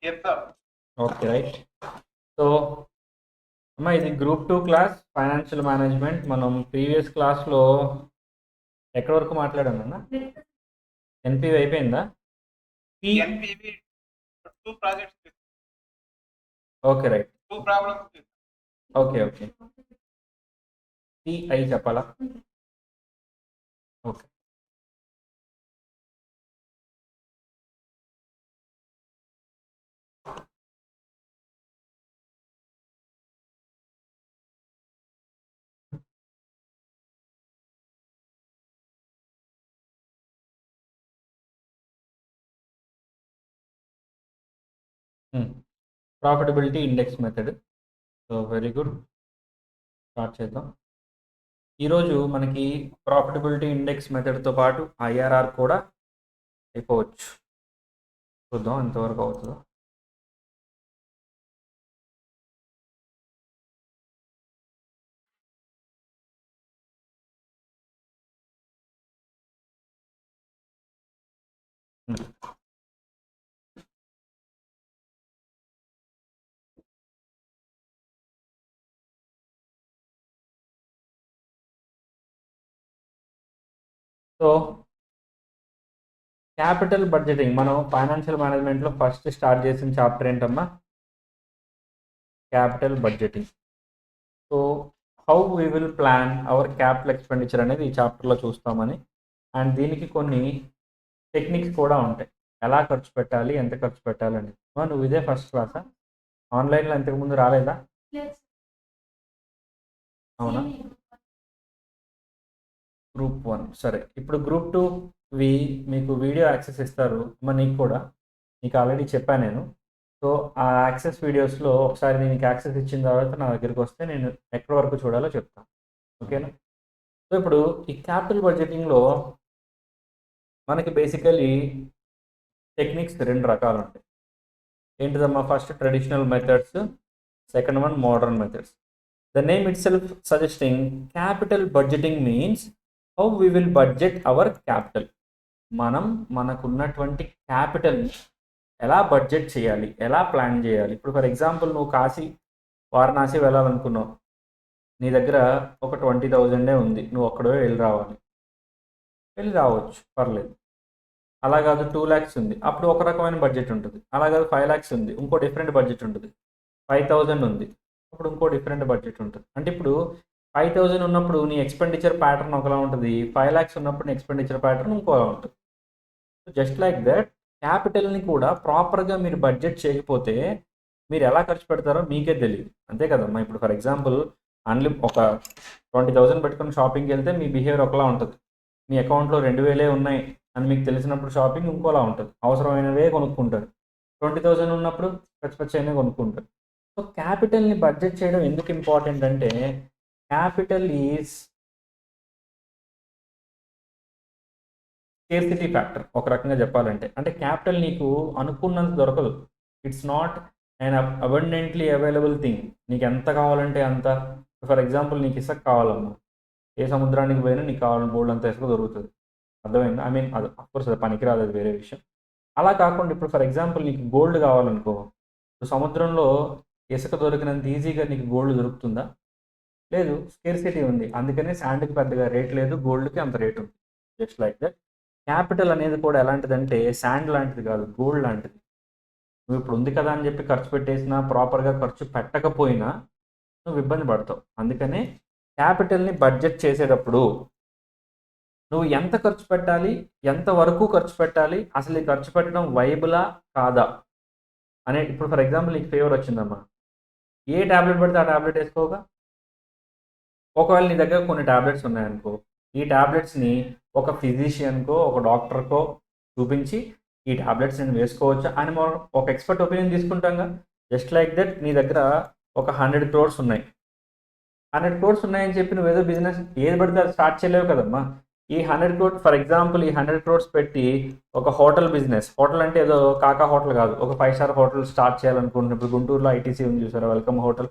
చెప్తాం. Okay right. So అమ్మా ఇది గ్రూప్ 2 క్లాస్ ఫైనాన్షియల్ మేనేజ్మెంట్. మనం ప్రీవియస్ క్లాస్లో ఎక్కడి వరకు మాట్లాడామన్నా? ఎన్పివి అయిపోయిందా? NPV 2 projects, okay right. 2 problems. Okay okay. అయి చెప్పాలా? Okay. Profitability index method. So very good, start చేద్దాం. ఈరోజు మనకి ప్రాఫిటబిలిటీ ఇండెక్స్ మెథడ్తో పాటు ఐఆర్ఆర్ కూడా అయిపోవచ్చు. చూద్దాం ఎంతవరకు అవుతుందో. సో క్యాపిటల్ బడ్జెటింగ్ మనం ఫైనాన్షియల్ మేనేజ్మెంట్లో ఫస్ట్ స్టార్ట్ చేసిన చాప్టర్ ఏంటమ్మా? Capital budgeting. So how we will plan hour capital expenditure అనేది ఈ చాప్టర్లో చూస్తామని. అండ్ దీనికి కొన్ని టెక్నిక్స్ కూడా ఉంటాయి, ఎలా ఖర్చు పెట్టాలి, ఎంత ఖర్చు పెట్టాలని. నువ్వు ఇదే ఫస్ట్ క్లాసా? ఆన్లైన్లో ఇంతకుముందు రాలేదా? అవునా? గ్రూప్ 1 సరే. ఇప్పుడు గ్రూప్ 2 మీకు వీడియో యాక్సెస్ ఇస్తారు మరి నీకు కూడా. నీకు ఆల్రెడీ చెప్పాను నేను. సో ఆ యాక్సెస్ వీడియోస్లో ఒకసారి నీకు యాక్సెస్ ఇచ్చిన తర్వాత నా దగ్గరికి వస్తే నేను ఎక్కడి వరకు చూడాలో చెప్తాను. ఓకేనా? సో ఇప్పుడు ఈ క్యాపిటల్ బడ్జెటింగ్లో మనకి బేసికలీ టెక్నిక్స్ 2 రకాలు ఉంటాయి. ఏంటిదమ్మా? First traditional methods, second one modern methods. The name itself suggesting capital budgeting means how we will budget our capital. మనం మనకున్నటువంటి క్యాపిటల్ని ఎలా బడ్జెట్ చేయాలి, ఎలా ప్లాన్ చేయాలి. ఇప్పుడు ఫర్ ఎగ్జాంపుల్ నువ్వు వారణాసి వెళ్ళాలనుకున్నావు, నీ దగ్గర ఒక 20,000 ఉంది, నువ్వు ఒక్కడే వెళ్ళి రావచ్చు, పర్లేదు. అలా కాదు 2 lakhs ఉంది, అప్పుడు ఒక రకమైన బడ్జెట్ ఉంటుంది. అలా కాదు 5 lakhs ఉంది, ఇంకో డిఫరెంట్ బడ్జెట్ ఉంటుంది. 5,000 ఉంది, అప్పుడు ఇంకో డిఫరెంట్ బడ్జెట్ ఉంటుంది. అంటే ఇప్పుడు 5,000 ఉన్నప్పుడు నీ ఎక్స్పెండిచర్ ప్యాటర్న్ ఒకలా ఉంటుంది, 5 lakhs ఉన్నప్పుడు నీ ఎక్స్పెండిచర్ ప్యాటర్న్ ఇంకోలా ఉంటుంది. జస్ట్ లైక్ దట్ క్యాపిటల్ని కూడా ప్రాపర్గా మీరు బడ్జెట్ చేయకపోతే మీరు ఎలా ఖర్చు పెడతారో మీకే తెలియదు, అంతే కదమ్మా. ఇప్పుడు ఫర్ ఎగ్జాంపుల్ ఒక 20,000 పెట్టుకుని షాపింగ్కి వెళ్తే మీ బిహేవియర్ ఒకలా ఉంటుంది. మీ అకౌంట్లో 2,000 ఉన్నాయి అని మీకు తెలిసినప్పుడు షాపింగ్ ఇంకోలా ఉంటుంది, అవసరమైనవే కొనుక్కుంటారు. 20,000 ఉన్నప్పుడు పచ్చి కొనుక్కుంటారు. సో క్యాపిటల్ని బడ్జెట్ చేయడం ఎందుకు ఇంపార్టెంట్ అంటే క్యాపిటల్ ఈజ్ స్కేర్సిటీ ఫ్యాక్టర్ ఒక రకంగా చెప్పాలంటే. అంటే క్యాపిటల్ నీకు అనుకున్నంత దొరకదు. It's not and abundantly available thing. నీకు ఎంత కావాలంటే అంత. ఫర్ ఎగ్జాంపుల్ నీకు ఇసుక కావాలమ్మా, ఏ సముద్రానికి పోయినా నీకు కావాలని బోల్డ్ అంత ఇసుక దొరుకుతుంది, అర్థమైంది? ఐ మీన్ అది అఫ్కోర్స్ అది పనికిరాదు, అది వేరే విషయం. అలా కాకుండా ఇప్పుడు ఫర్ ఎగ్జాంపుల్ నీకు గోల్డ్ కావాలనుకో, ఇప్పుడు సముద్రంలో ఇసుక దొరికినంత ఈజీగా నీకు గోల్డ్ దొరుకుతుందా? లేదు, స్కేర్సిటీ ఉంది. అందుకనే శాండ్కి పెద్దగా రేట్ లేదు, గోల్డ్కి అంత రేట్ ఉంది. జస్ట్ లైక్ దట్ క్యాపిటల్ అనేది కూడా ఎలాంటిదంటే శాండ్ లాంటిది కాదు, గోల్డ్ లాంటిది. నువ్వు ఇప్పుడు ఉంది కదా అని చెప్పి ఖర్చు పెట్టేసినా, ప్రాపర్గా ఖర్చు పెట్టకపోయినా నువ్వు ఇబ్బంది పడతావు. అందుకనే క్యాపిటల్ని బడ్జెట్ చేసేటప్పుడు నువ్వు ఎంత ఖర్చు పెట్టాలి, ఎంత వరకు ఖర్చు పెట్టాలి, అసలు ఈ ఖర్చు పెట్టడం వైబులా కాదా అనే. ఇప్పుడు ఫర్ ఎగ్జాంపుల్ నీకు ఫీవర్ వచ్చిందమ్మా, ఏ ట్యాబ్లెట్ పడితే ఆ ట్యాబ్లెట్ వేసుకోగా. ఒకవేళ నీ దగ్గర కొన్ని ట్యాబ్లెట్స్ ఉన్నాయనుకో, ఈ ట్యాబ్లెట్స్ని ఒక ఫిజిషియన్కో ఒక డాక్టర్కో చూపించి ఈ ట్యాబ్లెట్స్ నేను వేసుకోవచ్చా అని మనం ఒక ఎక్స్పర్ట్ ఒపీనియన్ తీసుకుంటాంగా. జస్ట్ లైక్ దట్ నీ దగ్గర ఒక 100 crores ఉన్నాయి, 100 crores ఉన్నాయని చెప్పి నువ్వు ఏదో బిజినెస్ ఏది పడితే అది స్టార్ట్ చేయలేవు కదమ్మా. ఈ 100 crores ఫర్ ఎగ్జాంపుల్, ఈ 100 crores పెట్టి ఒక హోటల్ బిజినెస్, హోటల్ అంటే ఏదో కాకా హోటల్ కాదు, ఒక 5-star హోటల్ స్టార్ట్ చేయాలనుకుంటున్నప్పుడు గుంటూరులో ఐటీసీ ఉంది చూసారా, welcome hotel,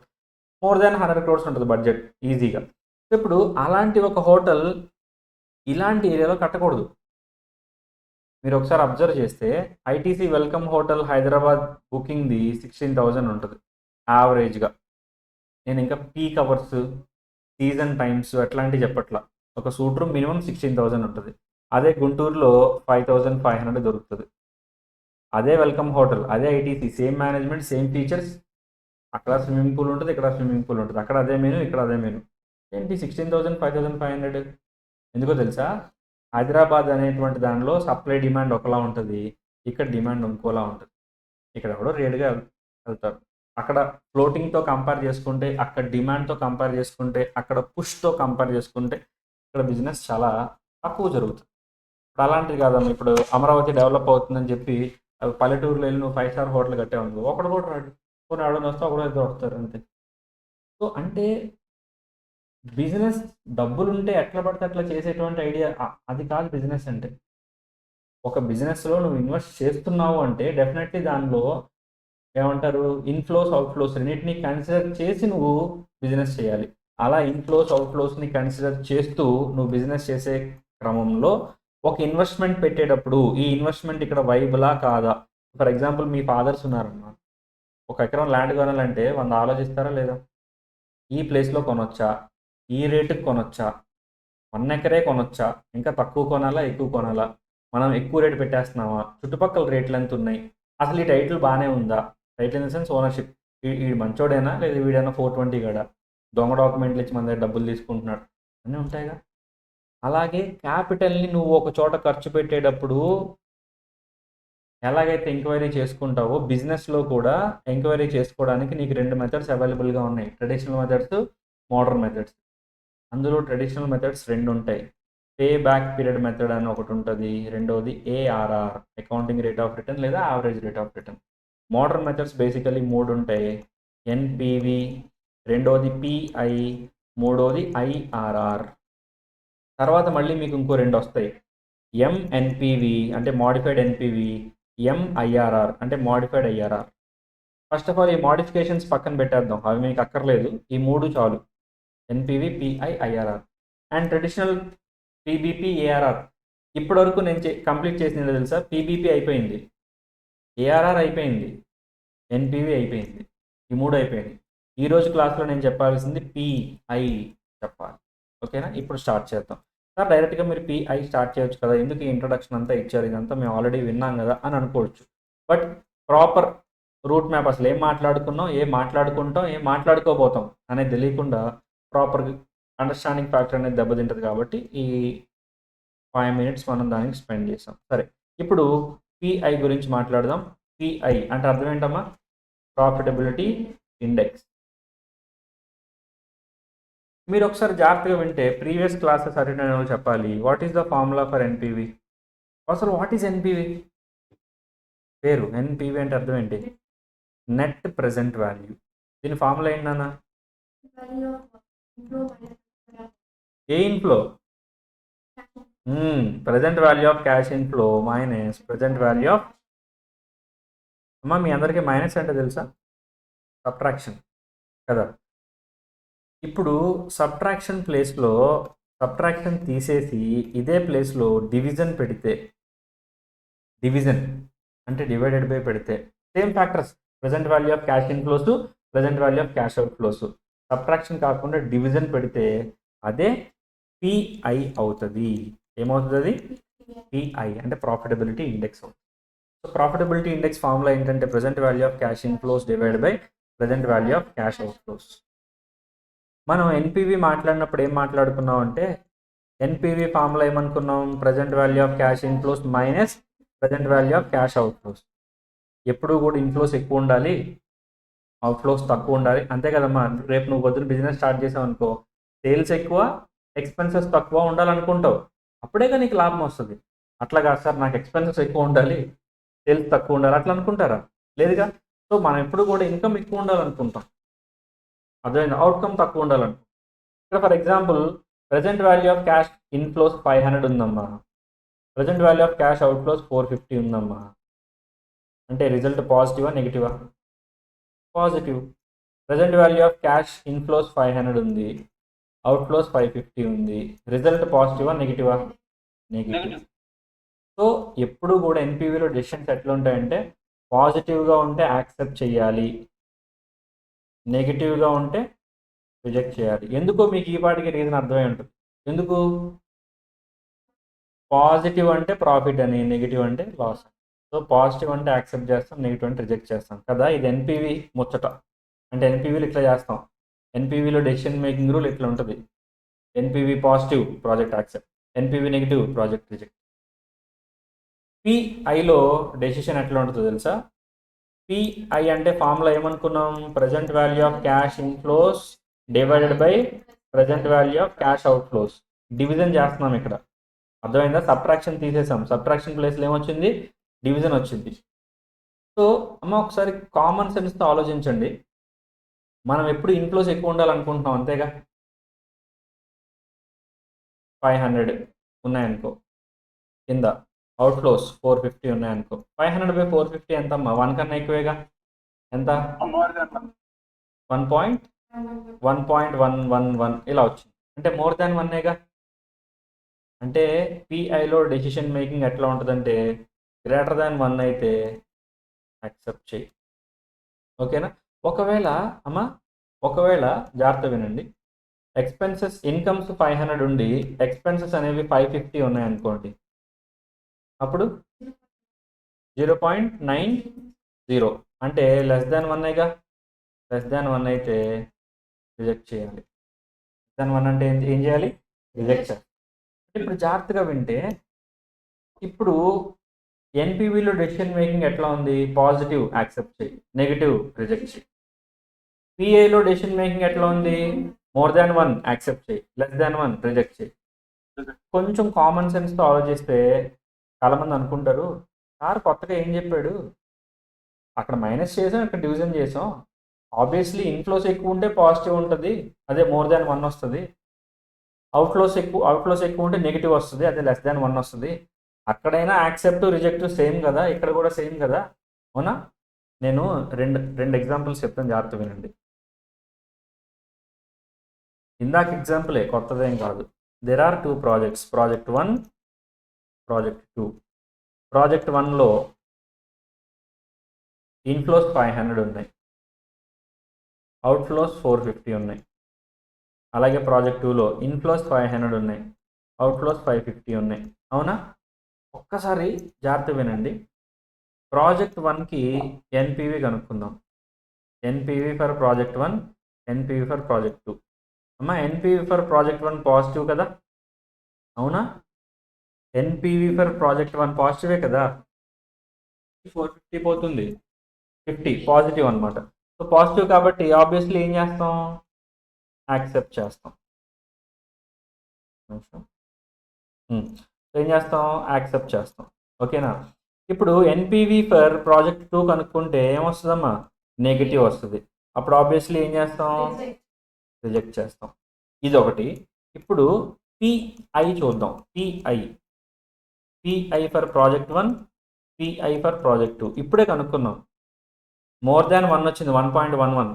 more than 100 crores ఉంటుంది బడ్జెట్ ఈజీగా. ఇప్పుడు అలాంటి ఒక హోటల్ ఇలాంటి ఏరియాలో కట్టకూడదు. మీరు ఒకసారి అబ్జర్వ్ చేస్తే ఐటీసీ వెల్కమ్ హోటల్ హైదరాబాద్ బుకింగ్ది 16,000 ఉంటుంది యావరేజ్గా. నేను ఇంకా పీక్ అవర్స్, సీజన్ టైమ్స్ అట్లాంటివి చెప్పట్లా. ఒక సూట్ రూమ్ మినిమం 16,000 ఉంటుంది. అదే గుంటూరులో 5,500 దొరుకుతుంది. అదే వెల్కమ్ హోటల్, అదే ITC, same management, same features. అక్కడ స్విమ్మింగ్ పూల్ ఉంటుంది, ఇక్కడ స్విమ్మింగ్ పూల్ ఉంటుంది. అక్కడ అదే మెను, ఇక్కడ అదే మెను. ఏంటి 16,000, 5,500? ఎందుకో తెలుసా? హైదరాబాద్ అనేటువంటి దానిలో సప్లై డిమాండ్ ఒకలా ఉంటుంది, ఇక్కడ డిమాండ్ ఇంకోలా ఉంటుంది. ఇక్కడ ఎవడో రేటుగా వెళ్తారు. అక్కడ ఫ్లోటింగ్తో కంపేర్ చేసుకుంటే, అక్కడ డిమాండ్తో కంపేర్ చేసుకుంటే, అక్కడ పుష్తో కంపేర్ చేసుకుంటే ఇక్కడ బిజినెస్ చాలా తక్కువ జరుగుతుంది. ఇప్పుడు అలాంటిది కాదమ్మా. ఇప్పుడు అమరావతి డెవలప్ అవుతుందని చెప్పి పల్లెటూరులో వెళ్ళి నువ్వు 5 స్టార్ హోటల్ కట్టావు, ఒకడు కూడా రాడు. కొన్ని ఎవడని వస్తే ఒకడో ఇద్దరు వస్తారు అంతే. సో అంటే బిజినెస్ డబ్బులుంటే ఎట్లా పడితే అట్లా చేసేటువంటి ఐడియా అది కాదు బిజినెస్ అంటే. ఒక బిజినెస్లో నువ్వు ఇన్వెస్ట్ చేస్తున్నావు అంటే డెఫినెట్లీ దానిలో ఏమంటారు, ఇన్ఫ్లోస్ అవుట్ఫ్లోస్ రెండింటినీ కన్సిడర్ చేసి నువ్వు బిజినెస్ చేయాలి. అలా ఇన్ఫ్లోస్ అవుట్ఫ్లోస్ని కన్సిడర్ చేస్తూ నువ్వు బిజినెస్ చేసే క్రమంలో ఒక ఇన్వెస్ట్మెంట్ పెట్టేటప్పుడు ఈ ఇన్వెస్ట్మెంట్ ఇక్కడ వైబులా కాదా? ఫర్ ఎగ్జాంపుల్ మీ ఫాదర్స్ ఉన్నారమ్మా, 1 ఎకరం ల్యాండ్ కొనాలంటే 100 ఆలోచిస్తారా లేదా? ఈ ప్లేస్లో కొనొచ్చా, ఈ రేటుకి కొనొచ్చా, 1 ఎకరే కొనొచ్చా, ఇంకా తక్కువ కొనాలా, ఎక్కువ కొనాలా, మనం ఎక్కువ రేటు పెట్టేస్తున్నామా, చుట్టుపక్కల రేట్లు ఎంత ఉన్నాయి, అసలు ఈ టైటిల్ బాగానే ఉందా, title in the sense ownership, వీడు మంచోడేనా లేదా వీడైనా 420 గడా, దొంగ డాక్యుమెంట్లు ఇచ్చి మన దగ్గర డబ్బులు తీసుకుంటున్నాడు, అన్నీ ఉంటాయిగా. అలాగే క్యాపిటల్ని నువ్వు ఒక చోట ఖర్చు పెట్టేటప్పుడు ఎలాగైతే ఎంక్వైరీ చేసుకుంటావో బిజినెస్లో కూడా ఎంక్వైరీ చేసుకోవడానికి నీకు 2 మెథడ్స్ అవైలబుల్గా ఉన్నాయి, ట్రెడిషనల్ మెథడ్స్, మోడర్న్ మెథడ్స్. అందులో ట్రెడిషనల్ మెథడ్స్ 2 ఉంటాయి. పే బ్యాక్ పీరియడ్ మెథడ్ అని ఒకటి ఉంటుంది, రెండవది ARR, accounting rate of return లేదా average rate of return. Modern methods basically 3 ఉంటాయి, ఎన్పివి, రెండవది పిఐ, మూడవది ఐఆర్ఆర్. తర్వాత మళ్ళీ మీకు ఇంకో 2 వస్తాయి, ఎంఎన్పివి అంటే మాడిఫైడ్ ఎన్పివి, ఎంఐఆర్ఆర్ అంటే modified IRR. First of all ఈ మోడిఫికేషన్స్ పక్కన పెట్టేద్దాం, అవి మీకు అక్కర్లేదు, ఈ 3 చాలు, NPV, PI, IRR. And traditional PBP, ARR. ఇప్పటివరకు నేను కంప్లీట్ చేసింది తెలుసా? పీబీపీ అయిపోయింది, ఏఆర్ఆర్ అయిపోయింది, ఎన్పివి అయిపోయింది, ఈ 3 అయిపోయింది. ఈరోజు క్లాస్లో నేను చెప్పాల్సింది పిఐ చెప్పాలి. ఓకేనా? ఇప్పుడు స్టార్ట్ చేద్దాం. సార్ డైరెక్ట్గా మీరు పిఐ స్టార్ట్ చేయొచ్చు కదా, ఎందుకు ఈ ఇంట్రొడక్షన్ అంతా ఇచ్చారు, ఇదంతా మేము ఆల్రెడీ విన్నాం కదా అని అనుకోవచ్చు. బట్ ప్రాపర్ రూట్ మ్యాప్, అసలు ఏం మాట్లాడుకున్నాం, ఏం మాట్లాడుకుంటాం, ఏం మాట్లాడుకోబోతాం అనేది తెలియకుండా ప్రాపర్ అండర్స్టాండింగ్ ఫ్యాక్టర్ అనేది దెబ్బతింటుంది. కాబట్టి ఈ 5 minutes మనం దానికి స్పెండ్ చేసాం. సరే, ఇప్పుడు పిఐ గురించి మాట్లాడదాం. పిఐ అంటే అర్థం ఏంటమ్మా? Profitability index. మీరు ఒకసారి జాగ్రత్తగా వింటే ప్రీవియస్ క్లాసెస్ అటెండ్ అయిన వాళ్ళు చెప్పాలి, what is the formula for NPV? అసలు వాట్ ఈస్ ఎన్పివి? పేరు ఎన్పివి అంటే అర్థం ఏంటి? Net present value. దీని ఫార్ములా ఏంటన్నా? ఏ inflow? Present value of cash inflow minus present value of, అమ్మా మీ అందరికీ మైనస్ అంటే తెలుసా? సబ్ట్రాక్షన్ కదా. ఇప్పుడు సబ్ట్రాక్షన్ ప్లేస్లో సబ్ట్రాక్షన్ తీసేసి ఇదే ప్లేస్లో డివిజన్ పెడితే, డివిజన్ అంటే డివైడెడ్ బై పెడితే same factors, present value of cash inflows, present value of cash outflows, subtraction కాకుండా డివిజన్ పెడితే అదే పిఐ అవుతుంది. ఏమవుతుంది అది? పిఐ అంటే ప్రాఫిటబిలిటీ ఇండెక్స్ అవుతుంది. సో ప్రాఫిటబిలిటీ ఇండెక్స్ ఫార్ములా ఏంటంటే present value of cash inflows divide by present value of cash outflows. మనం ఎన్పివి మాట్లాడినప్పుడు ఏం మాట్లాడుకున్నాం అంటే, ఎన్పివి ఫార్ములా ఏమనుకున్నాం? Present value of cash inflows minus present value of cash outflows. ఎప్పుడు కూడా ఇన్ఫ్లోస్ ఎక్కువ ఉండాలి, అవుట్ఫ్లోస్ తక్కువ ఉండాలి, అంతే కదమ్మా. రేపు నువ్వు పొద్దున్న బిజినెస్ స్టార్ట్ చేసావు అనుకో, సేల్స్ ఎక్కువ ఎక్స్పెన్సెస్ తక్కువ ఉండాలనుకుంటావు, అప్పుడేగా నీకు లాభం వస్తుంది. అట్లా కాదు సార్ నాకు ఎక్స్పెన్సెస్ ఎక్కువ ఉండాలి సేల్స్ తక్కువ ఉండాలి అట్లా అనుకుంటారా? లేదుగా. సో మనం ఎప్పుడు కూడా ఇన్కమ్ ఎక్కువ ఉండాలనుకుంటాం, అర్థమైంది, అవుట్కమ్ తక్కువ ఉండాలనుకుంటాం. ఇక్కడ for example present value of cash inflows 500 ఉందమ్మా, present value of cash outflows 450 ఉందమ్మా. అంటే రిజల్ట్ పాజిటివా నెగిటివా? Positive. Present value of cash inflows 500 ఉంది, అవుట్ఫ్లోస్ 550 ఉంది, రిజల్ట్ పాజిటివా నెగిటివా? నెగిటివ్. సో ఎప్పుడు కూడా ఎన్పివిలో డెసిషన్స్ ఎట్లా ఉంటాయంటే పాజిటివ్గా ఉంటే యాక్సెప్ట్ చేయాలి, నెగిటివ్గా ఉంటే రిజెక్ట్ చేయాలి. ఎందుకో మీకు ఈ పాటికి రీజన్ అర్థమై ఉంటుంది. ఎందుకు? పాజిటివ్ అంటే ప్రాఫిట్ అని, నెగిటివ్ అంటే లాస్. సో పాజిటివ్ అంటే యాక్సెప్ట్ చేస్తాం, నెగిటివ్ అంటే రిజెక్ట్ చేస్తాం కదా. ఇది ఎన్పివి ముచ్చట. అంటే ఎన్పివిలో ఇట్లా చేస్తాం. ఎన్పివిలో డెసిషన్ మేకింగ్ రూల్ ఇట్లా ఉంటుంది. NPV positive, project accept. NPV negative, project reject. పిఐలో డెసిషన్ ఎట్లా ఉంటుందో తెలుసా? పిఐ అంటే ఫార్ములా ఏమనుకున్నాం? Present value of cash inflows divided by present value of cash outflows. Division చేస్తున్నాం ఇక్కడ. అర్థమైందా? సబ్ట్రాక్షన్ తీసేసాం. సబ్ట్రాక్షన్ ప్లేస్లో ఏమొచ్చింది? డివిజన్ వచ్చింది. సో అమ్మ ఒకసారి కామన్ సెన్స్తో ఆలోచించండి. మనం ఎప్పుడు ఇన్ఫ్లోస్ ఎక్కువ ఉండాలనుకుంటున్నాం, అంతేగా? 500 ఉన్నాయనుకో, కింద అవుట్ఫ్లోస్ 450 ఉన్నాయనుకో. 500/450 ఎంతమ్మా? 1 కన్నా ఎక్కువేగా. ఎంత? మోర్ దెన్ 1.111 ఇలా వచ్చింది. అంటే మోర్ దాన్ 1ఏగా. అంటే పిఐలో డెసిషన్ మేకింగ్ ఎట్లా ఉంటుందంటే గ్రేటర్ దాన్ 1 అయితే యాక్సెప్ట్ చేయి. ఓకేనా? ఒకవేళ జాగ్రత్త వినండి, ఎక్స్పెన్సెస్ ఇన్కమ్స్ 500 ఉండి ఎక్స్పెన్సెస్ అనేవి 550 ఉన్నాయనుకోండి, అప్పుడు 0.90 అంటే లెస్ దాన్ 1ఏగా. లెస్ దాన్ 1 అయితే రిజెక్ట్ చేయాలి. లెస్ దాన్ 1 అంటే ఏం చేయాలి? రిజెక్ట్ చేయాలి. ఇప్పుడు జాగ్రత్తగా వింటే, ఇప్పుడు ఎన్పివిలో డెసిషన్ మేకింగ్ ఎట్లా ఉంది? పాజిటివ్ యాక్సెప్ట్ చేయి, నెగిటివ్ రిజెక్ట్ చేయి. పిఐలో డెసిషన్ మేకింగ్ ఎట్లా ఉంది? మోర్ దాన్ 1 యాక్సెప్ట్ చేయి, లెస్ దాన్ 1 రిజెక్ట్ చేయి. కొంచెం కామన్ సెన్స్తో ఆలోచిస్తే చాలామంది అనుకుంటారు, సార్ కొత్తగా ఏం చెప్పాడు, అక్కడ మైనస్ చేసాం, ఇక్కడ డివిజన్ చేసాం, ఆబ్వియస్లీ ఇన్ఫ్లోస్ ఎక్కువ ఉంటే పాజిటివ్ ఉంటుంది, అదే మోర్ దాన్ 1 వస్తుంది. అవుట్ఫ్లోస్ ఎక్కువ ఉంటే నెగిటివ్ వస్తుంది, అదే లెస్ దాన్ 1 వస్తుంది. అక్కడైనా యాక్సెప్ట్ రిజెక్ట్ సేమ్ కదా, ఇక్కడ కూడా సేమ్ కదా, అవునా? నేను రెండు ఎగ్జాంపుల్స్ చెప్తాను, జాగ్రత్త వినండి. ఇందాక ఎగ్జాంపులే, కొత్తదేం కాదు. There are 2 projects, project 1, project 2. Project 1లో ఇన్ఫ్లోస్ 500 ఉన్నాయి, అవుట్ఫ్లోస్ 450 ఉన్నాయి. అలాగే ప్రాజెక్ట్ 2లో ఇన్ఫ్లోస్ 500 ఉన్నాయి, అవుట్ఫ్లోస్ 550 ఉన్నాయి. అవునా? ఒక్కసారి జాగ్రత్త వినండి. ప్రాజెక్ట్ 1కి ఎన్పివి కనుక్కుందాం. NPV for project 1, NPV for project 2. అమ్మా ఎన్పివి ఫర్ ప్రాజెక్ట్ 1 పాజిటివ్ కదా, అవునా? ఎన్పివి ఫర్ ప్రాజెక్ట్ 1 పాజిటివే కదా. 450 పోతుంది, 50 పాజిటివ్ అనమాట. సో పాజిటివ్ కాబట్టి ఆబ్వియస్లీ ఏం చేస్తాం? యాక్సెప్ట్ చేస్తాం. ఏం చేస్తాం? యాక్సెప్ట్ చేస్తాం. ఓకేనా? ఇప్పుడు ఎన్పివి ఫర్ ప్రాజెక్ట్ 2 కనుక్కుంటే ఏమొస్తుందమ్మా? నెగిటివ్ వస్తుంది. అప్పుడు ఆబ్వియస్లీ ఏం చేస్తాం? రిజెక్ట్ చేస్తాం. ఇది ఒకటి. ఇప్పుడు పిఐ చూద్దాం. Pi for project 1, pi for project 2 ఇప్పుడే కనుక్కున్నాం. మోర్ దాన్ 1 వచ్చింది, 1.11.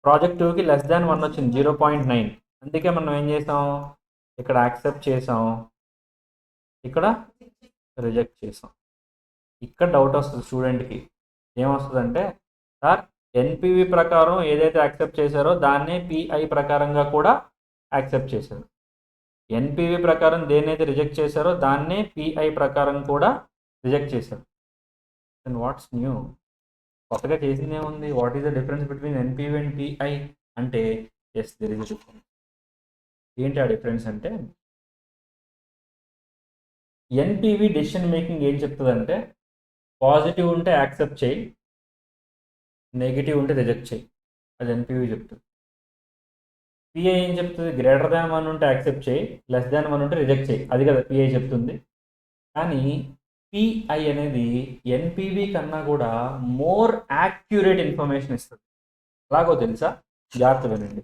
ప్రాజెక్ట్ 2కి లెస్ దాన్ 1 వచ్చింది, 0.9. అందుకే మనం ఏం చేసాం? ఇక్కడ యాక్సెప్ట్ చేసాం, ఇక్కడ రిజెక్ట్ చేసాం. ఇక్కడ డౌట్ వస్తుంది స్టూడెంట్కి. ఏమొస్తుందంటే, సార్ ఎన్పివి ప్రకారం ఏదైతే యాక్సెప్ట్ చేశారో దాన్నే పిఐ ప్రకారంగా కూడా యాక్సెప్ట్ చేశారు. ఎన్పివి ప్రకారం దేన్నైతే రిజెక్ట్ చేశారో దాన్నే పిఐ ప్రకారం కూడా రిజెక్ట్ చేశారు. And what's new? కొత్తగా చేసింది ఏముంది? What is the difference between NPV and pi అంటే, ఎస్ దెర్ ఇస్ డిఫరెన్స్. ఏంటి ఆ డిఫరెన్స్ అంటే, ఎన్పివి డెసిషన్ మేకింగ్ ఏం చెప్తుందంటే, పాజిటివ్ ఉంటే యాక్సెప్ట్ చేయి, నెగిటివ్ ఉంటే రిజెక్ట్ చేయి. అది ఎన్పివి చెప్తుంది. పిఐ ఏం చెప్తుంది? గ్రేటర్ దాన్ 1 ఉంటే యాక్సెప్ట్ చేయి, లెస్ దాన్ 1 ఉంటే రిజెక్ట్ చేయి. అది కదా పిఐ చెప్తుంది. కానీ పిఐ అనేది ఎన్పివి కన్నా కూడా మోర్ యాక్యురేట్ ఇన్ఫర్మేషన్ ఇస్తుంది. ఎలాగో తెలుసా? జాగ్రత్త వినండి.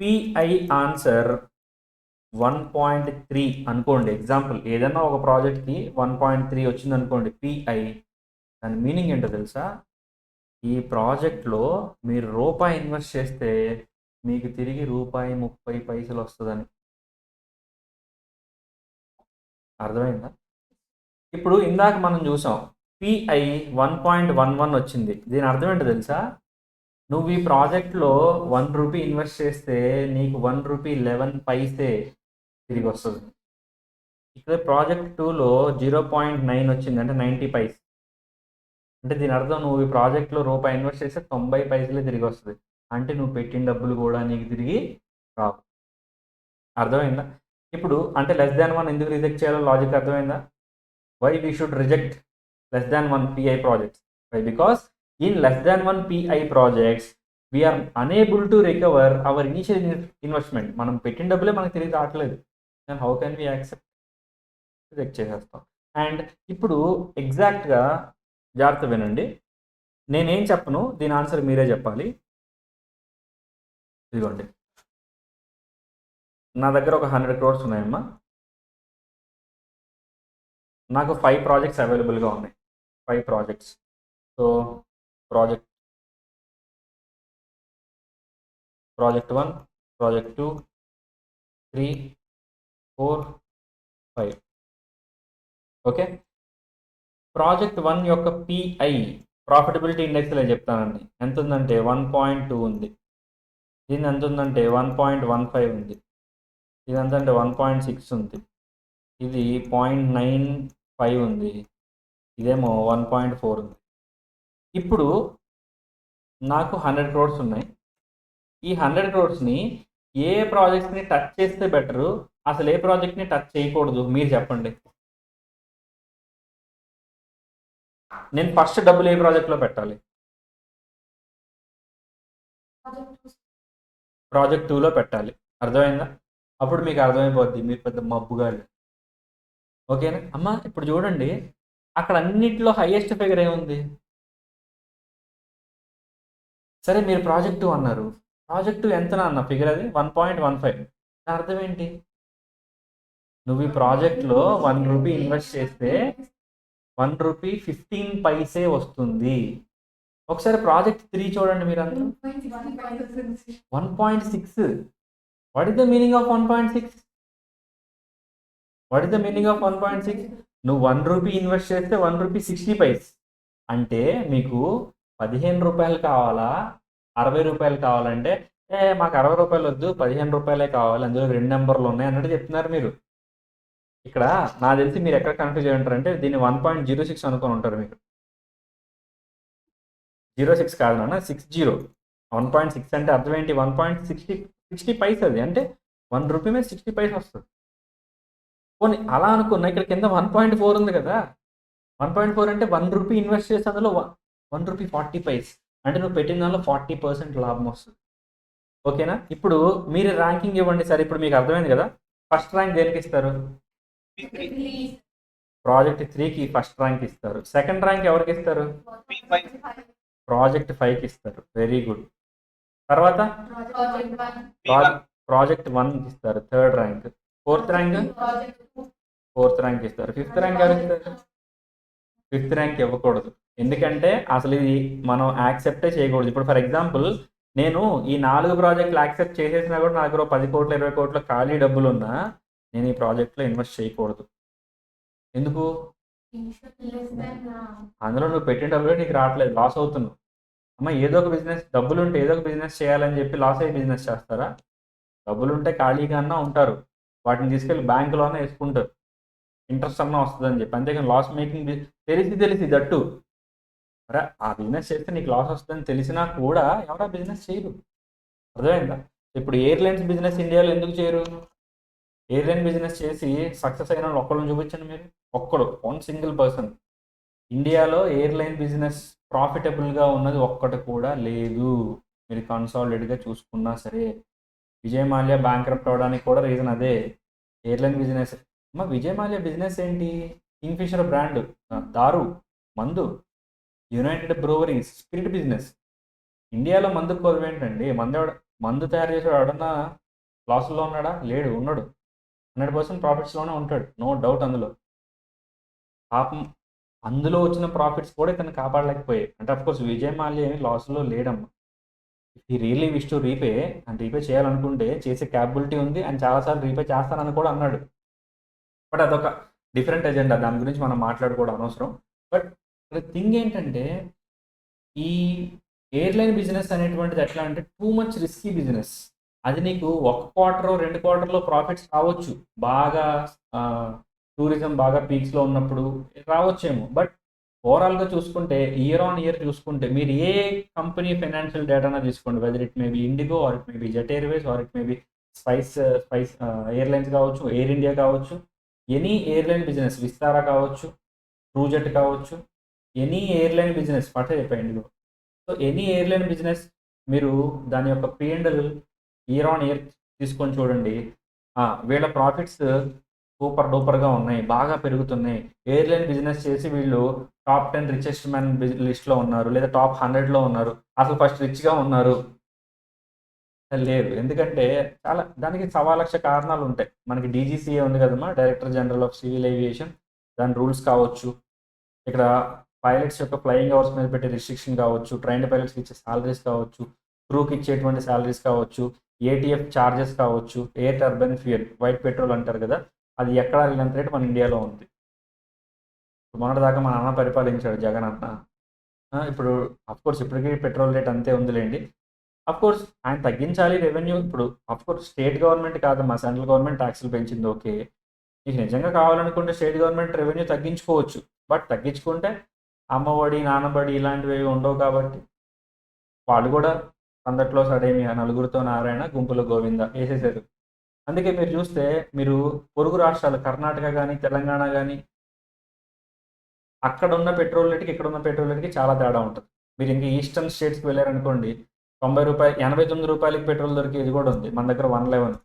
పిఐ ఆన్సర్ 1.3 అనుకోండి. ఎగ్జాంపుల్, ఏదైనా ఒక ప్రాజెక్ట్కి 1.3 వచ్చింది అనుకోండి పిఐ. దాని మీనింగ్ ఏంటో తెలుసా? ఈ ప్రాజెక్ట్లో మీరు రూపాయి ఇన్వెస్ట్ చేస్తే మీకు తిరిగి రూపాయి 30 పైసలు వస్తుందని. అర్థమైందా? ఇప్పుడు ఇందాక మనం చూసాం పిఐ 1.11 వచ్చింది. దీని అర్థం ఏంటో తెలుసా? నువ్వు ఈ ప్రాజెక్ట్లో 1 రూపీ ఇన్వెస్ట్ చేస్తే నీకు 1 రూపీ 11 పైసే తిరిగి వస్తుంది. ఇక్కడ ప్రాజెక్ట్ 2లో 0.9 వచ్చింది, అంటే 90 పైస్. అంటే దీని అర్థం నువ్వు ఈ ప్రాజెక్ట్లో రూపాయి ఇన్వెస్ట్ చేస్తే 90 పైసలే తిరిగి వస్తుంది. అంటే నువ్వు పెట్టిన డబ్బులు కూడా నీకు తిరిగి రావు. అర్థమైందా? ఇప్పుడు అంటే (1) ఎందుకు రిజెక్ట్ చేయాలో లాజిక్ అర్థమైందా? Why we should reject (1) PI projects? Why? Because in (1) PI projects we are unable to recover our initial investment. మనం పెట్టిన డబ్బులే మనకు తిరిగి రావట్లేదు. then how can we accept? Reject చేసేస్తాం. అండ్ ఇప్పుడు ఎగ్జాక్ట్గా జాగ్రత్త వినండి, నేనేం చెప్పను, దీని ఆన్సర్ మీరే చెప్పాలి. ఇదిగోండి, నా దగ్గర ఒక 100 crores ఉన్నాయమ్మా. నాకు 5 ప్రాజెక్ట్స్ అవైలబుల్గా ఉన్నాయి. 5 projects. So project 1, project 2, 3, 4, 5. Okay, project 1 యొక్క పిఐ ప్రాఫిటబిలిటీ ఇండెక్స్లో చెప్తానండి. ఎంత ఉందంటే 1.2 ఉంది. దీని ఎంత ఉందంటే 1.15 ఉంది. ఇది ఎంత అంటే 1.6 ఉంది. ఇది 0.95 ఉంది. ఇదేమో 1.4 ఉంది. ఇప్పుడు నాకు 100 crores ఉన్నాయి. ఈ 100 crores-ని ఏ ప్రాజెక్ట్స్ని టచ్ చేస్తే బెటరు, అసలు ఏ ప్రాజెక్ట్ని టచ్ చేయకూడదు, మీరు చెప్పండి. నేను ఫస్ట్ డబ్బులు ఏ ప్రాజెక్ట్లో పెట్టాలి? ప్రాజెక్ట్ 2లో పెట్టాలి. అర్థమైందా? అప్పుడు మీకు అర్థమైపోద్ది మీరు పెద్ద మబ్బుగాలి. ఓకేనా అమ్మా? ఇప్పుడు చూడండి, అక్కడ అన్నిట్లో హైయెస్ట్ ఫిగర్ ఏముంది? సరే, మీరు ప్రాజెక్ట్ 2 అన్నారు. ప్రాజెక్ట్ 2 ఎంత అన్న ఫిగర్? అది 1.15. దాని అర్థం ఏంటి? నువ్వు ఈ ప్రాజెక్ట్లో 1 రూపీ ఇన్వెస్ట్ చేస్తే 1 రూపీ 15 పైసే వస్తుంది. ఒకసారి ప్రాజెక్ట్ 3 చూడండి మీరందరూ. 1.6. What is the meaning of 1.6? What is the meaning of 1.6? నువ్వు 1 రూపీ ఇన్వెస్ట్ చేస్తే 1 రూపీ 60 పైస్. అంటే మీకు 15 రూపాయలు కావాలా, 60 రూపాయలు కావాలంటే మాకు 60 రూపాయలు వద్దు, 15 రూపాయలే కావాలి, అందులో 2 నెంబర్లు ఉన్నాయి అన్నట్టు చెప్తున్నారు మీరు. ఇక్కడ నాకు తెలిసి మీరు ఎక్కడ కన్ఫ్యూజ్ అయి ఉంటారంటే దీన్ని 1.06 అనుకుని ఉంటారు మీరు. 06 కాదు నాన్న, 60. 1.6 అంటే అర్థం ఏంటి? 1.60 పైస్. అది అంటే 1 రూపీ మీద 60 పైస్ వస్తుంది. పోనీ అలా అనుకున్నా, ఇక్కడ కింద 1.4 ఉంది కదా. 1.4 అంటే 1 రూపీ ఇన్వెస్ట్ చేస్తే అందులో 1 రూపీ 40 పైస్. అంటే నువ్వు పెట్టిన దానిలో 40% లాభం వస్తుంది. ఓకేనా? ఇప్పుడు మీరు ర్యాంకింగ్ ఇవ్వండి. సరే, ఇప్పుడు మీకు అర్థమైంది కదా. ఫస్ట్ ర్యాంక్ దేనికి ఇస్తారు? ప్రాజెక్ట్ 3కి ఫస్ట్ ర్యాంక్ ఇస్తారు. సెకండ్ ర్యాంక్ ఎవరికి ఇస్తారు? ప్రాజెక్ట్ 5కి ఇస్తారు. Very good. తర్వాత ప్రాజెక్ట్ 1కి ఇస్తారు థర్డ్ ర్యాంక్. ఫోర్త్ ర్యాంక్ ఇస్తారు. ఫిఫ్త్ ర్యాంక్ ఎవరికి ఇస్తారు? ఫిఫ్త్ ర్యాంక్ ఇవ్వకూడదు. ఎందుకంటే అసలు ఇది మనం యాక్సెప్టే చేయకూడదు. ఇప్పుడు ఫర్ ఎగ్జాంపుల్ నేను ఈ 4 ప్రాజెక్టులు యాక్సెప్ట్ చేసేసినా కూడా నా దగ్గర 10 కోట్లు 20 కోట్ల ఖాళీ డబ్బులు ఉన్నా నేను ఈ ప్రాజెక్ట్లో ఇన్వెస్ట్ చేయకూడదు. ఎందుకు? అందులో నువ్వు పెట్టిన డబ్బులు నీకు రావట్లేదు, లాస్ అవుతున్నావు. అమ్మ, ఏదో ఒక బిజినెస్, డబ్బులు ఉంటే ఏదో ఒక బిజినెస్ చేయాలని చెప్పి లాస్ అయ్యే బిజినెస్ చేస్తారా? డబ్బులు ఉంటే ఖాళీగా అన్నా ఉంటారు, వాటిని తీసుకెళ్ళి బ్యాంకులోనే వేసుకుంటారు, ఇంట్రెస్ట్ అన్నా వస్తుందని చెప్పి. అంతేకాని లాస్ మేకింగ్ తెలిసి దట్టు. అరే, ఆ బిజినెస్ చేస్తే నీకు లాస్ వస్తుందని తెలిసినా కూడా ఎవరా బిజినెస్ చేయరు. అర్థమైందా? ఇప్పుడు ఎయిర్లైన్స్ బిజినెస్ ఇండియాలో ఎందుకు చేయరు? ఎయిర్లైన్ బిజినెస్ చేసి సక్సెస్ అయిన వాళ్ళు ఒక్కళ్ళని చూపించండి మీరు. ఒక్కడు, 1 సింగిల్ పర్సన్. ఇండియాలో ఎయిర్లైన్ బిజినెస్ ప్రాఫిటబుల్గా ఉన్నది ఒక్కటి కూడా లేదు. మీరు కన్సాలిడేట్గా చూసుకున్నా సరే. విజయ్ మాల్యా బ్యాంక్రప్ట్ అవడానికి కూడా రీజన్ అదే, ఎయిర్లైన్ బిజినెస్. అమ్మ, విజయ్ మాల్యా బిజినెస్ ఏంటి? కింగ్ఫిషర్ బ్రాండ్, దారు, మందు, యునైటెడ్ బ్రూవరీస్, స్పిరిట్ బిజినెస్. ఇండియాలో మందు కొద్ది ఏంటండి? మందు తయారు చేసాడు ఎవడన్నా లాస్లో ఉన్నాడా? లేడు, ఉన్నాడు. 100% ప్రాఫిట్స్లోనే ఉంటాడు, నో డౌట్. పాపం అందులో వచ్చిన ప్రాఫిట్స్ కూడా ఇతను కాపాడలేకపోయాయి. అంటే అఫ్కోర్స్ విజయ్ మాల్యా ఏమి లాస్లో లేడమ్మా. ఈ really wish to repay and repay చేయాలనుకుంటే చేసే క్యాపబిలిటీ ఉంది, అండ్ చాలాసార్లు రీపే చేస్తానని కూడా అన్నాడు. బట్ అదొక డిఫరెంట్ ఎజెండా, దాని గురించి మనం మాట్లాడుకోవడం అనవసరం. బట్ ఇక్కడ థింగ్ ఏంటంటే ఈ ఎయిర్లైన్ బిజినెస్ అనేటువంటిది ఎట్లా అంటే టూ మచ్ రిస్కీ బిజినెస్. అది నీకు ఒక క్వార్టర్ 2 క్వార్టర్‌లో ప్రాఫిట్స్ రావచ్చు. బాగా టూరిజం బాగా పీక్స్‌లో ఉన్నప్పుడు రావచ్చేమో. బట్ ఓవరాల్‌గా చూసుకుంటే ఇయర్ ఆన్ ఇయర్ చూసుకుంటే మీరు ఏ కంపెనీ ఫైనాన్షియల్ డేటానా తీసుకోండి. Whether it may be IndiGo or it may be Jet Airways or it may be Spice Airlines కావచ్చు, ఎయిర్ ఇండియా కావచ్చు, ఎనీ ఎయిర్లైన్ బిజినెస్ విస్తారా కావచ్చు, ట్రూజెట్ కావచ్చు, ఎనీ ఎయిర్లైన్ బిజినెస్ పట్టే చెప్పండి. సో ఎనీ ఎయిర్లైన్ బిజినెస్ మీరు దాని యొక్క P&L ఇయర్ ఆన్ ఇయర్ తీసుకొని చూడండి. వీళ్ళ ప్రాఫిట్స్ సూపర్ డూపర్‌గా ఉన్నాయి. బాగా పెరుగుతున్నాయి. ఎయిర్లైన్ బిజినెస్ చేసి వీళ్ళు టాప్ 10 రిచెస్ట్ మ్యాన్ లిస్ట్‌లో ఉన్నారు. లేదా టాప్ 100లో ఉన్నారు. అసలు ఫస్ట్ రిచ్‌గా ఉన్నారు. లేదు. ఎందుకంటే దానికి సవాలక్ష కారణాలుంటాయి. మనకి డీజీసీఏ ఉంది కదమ్మా! Director general of civil aviation. దాని రూల్స్ కావచ్చు. ఇక్కడ పైలట్స్ యొక్క ఫ్లయింగ్ అవర్స్ మీద పెట్టే రిస్ట్రిక్షన్ కావచ్చు, ట్రైన్డ్ పైలట్స్‌కి ఇచ్చే సాలరీస్ కావచ్చు, క్రూకి ఇచ్చేటువంటి సాలరీస్ కావచ్చు, ఏటీఎఫ్ చార్జెస్ కావచ్చు, air turbine fuel, white petrol అంటారు కదా! అది ఎక్కడా లేనంత రేట్ మన ఇండియాలో ఉంది. మొన్నటిదాకా మా నాన్న పరిపాలించాడు జగన్ అన్న. ఇప్పుడు అఫ్‌కోర్స్ ఇప్పటికీ పెట్రోల్ రేట్ అంతే ఉందిలెండి. అఫ్‌కోర్స్ ఆయన తగ్గించాలి రెవెన్యూ. ఇప్పుడు అఫ్‌కోర్స్ స్టేట్ గవర్నమెంట్ కాదమ్మా, సెంట్రల్ గవర్నమెంట్ టాక్స్‌లు పెంచింది ఓకే. నీకు నిజంగా కావాలనుకుంటే స్టేట్ గవర్నమెంట్ రెవెన్యూ తగ్గించుకోవచ్చు. బట్ తగ్గించుకుంటే అమ్మఒడి, నాన్నబడి ఇలాంటివి ఉండవు కాబట్టి వాళ్ళు కూడా అందట్లో సడేమియా, నలుగురితో నారాయణ, గుంపులో గోవింద ఏసేసారు. అందుకే మీరు చూస్తే మీరు పొరుగు రాష్ట్రాలు కర్ణాటక గాని, తెలంగాణ గాని అక్కడున్న పెట్రోల్ రేట్‌కి, ఇక్కడున్న పెట్రోల్ రేట్‌కి చాలా తేడా ఉంటది. మీరు ఇంక ఈస్టర్న్ స్టేట్స్‌కి వెళ్లారనుకోండి, రూ. 90 రూ. 89కి పెట్రోల్ దొరికేది కూడా ఉంది. మన దగ్గర 111,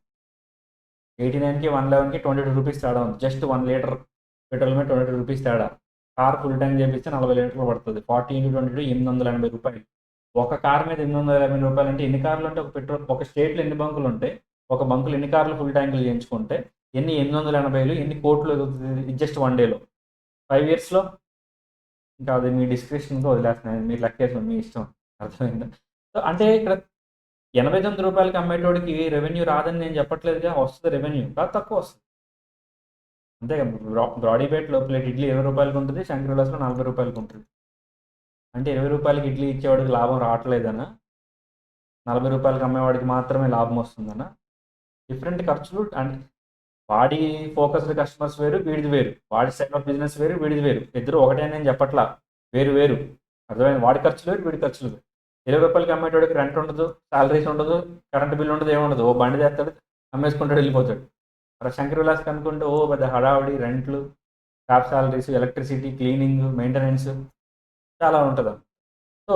89కి 111కి ₹22 తేడా ఉంది. జస్ట్ 1 లీటర్ పెట్రోల్ మీద ₹22 తేడా. కార్ ఫుల్ ట్యాంక్ చేపిస్తే 40 లీటర్లు పడుతది. 40 × 22 ₹880. ఒక కార్ మీద ₹880 అంటే ఎన్ని కార్లుంటే ఒక స్టేట్‌లో ఎన్ని బంకులుంటాయి? ఒక బంకులో ఎన్ని కార్లు ఫుల్ ట్యాంకులు చేయించుకుంటే ఎన్ని 880లు ఎన్ని కోట్లు ఎదుగుతది జస్ట్ 1 డేలో. 5 ఇయర్స్‌లో ఇంకా అది మీ డిస్క్రిప్షన్‌తో వదిలేస్తున్నాను. మీరు లెక్కేసుకోండి మీ ఇష్టం. అర్థమైందా? సో, అంటే ఇక్కడ ₹89కి అమ్మేటోడికి రెవెన్యూ రాదని నేను చెప్పట్లేదుగా. వస్తది రెవెన్యూ. కాదు తక్కువొస్తది. అంతేగా బ్రాడీపేటలో ప్లేట్ ఇడ్లీ ₹20కి ఉంటది. శంకర్ విలాస్‌లో ₹40కి ఉంటది. అంటే ₹20కి ఇడ్లీ ఇచ్చేవాడికి లాభం రావట్లేదనా? ₹40కి అమ్మేవాడికి మాత్రమే లాభం వస్తుందనా? డిఫరెంట్ ఖర్చులు అండ్ వాడి ఫోకస్డ్ కస్టమర్స్ వేరు, వీడిది వేరు. వాడి సైడ్ ఆఫ్ బిజినెస్ వేరు, వీడిది వేరు. ఇద్దరు ఒకటే అని నేను చెప్పట్లా. వేరు వేరు. అర్థమైందా? వాడి ఖర్చులు వేరు, వీడి ఖర్చులు వేరు. ₹20కి అమ్మేటోడికి రెంట్ ఉండదు, సాలరీస్ ఉండదు, కరెంట్ బిల్ ఉండదు, ఏముండదు. ఓ బండి తెస్తాడు, అమ్మేసుకుంటాడు, వెళ్ళిపోతాడు. అక్కడ శంకర్ విలాస్‌కి అనుకుంటే ఓ పెద్ద హడావిడి రెంట్లు, staff salaries, electricity, cleaning, maintenance చాలా ఉంటది. So,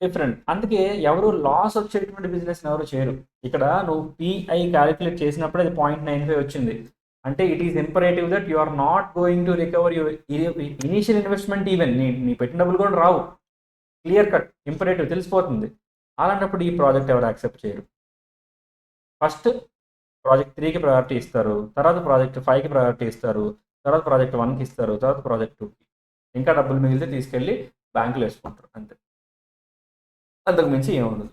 different. అందుకే ఎవరు లాస్ వచ్చేటువంటి బిజినెస్‌ని ఎవరు చేయరు. ఇక్కడ నువ్వు పీఐ కాలిక్యులేట్ చేసినప్పుడు అది 0.95 వచ్చింది. అంటే it is imperative that you are not going to recover your initial investment even. నీ పెట్టిన డబ్బులు కూడా రావు. క్లియర్ కట్ ఇంపరేటివ్ తెలిసిపోతుంది. అలాంటప్పుడు ఈ ప్రాజెక్ట్ ఎవరు యాక్సెప్ట్ చేయరు. ఫస్ట్ ప్రాజెక్ట్ 3కి ప్రయారిటీ ఇస్తారు. తర్వాత ప్రాజెక్ట్ 5కి ప్రయారిటీ ఇస్తారు. తర్వాత ప్రాజెక్ట్ 1కి ఇస్తారు. తర్వాత ప్రాజెక్ట్ 2కి. ఇంకా డబ్బులు మిగిలితే తీసుకెళ్ళి బ్యాంకులో వేసుకుంటారు అంతే. అంతకు మించి ఏముండదు.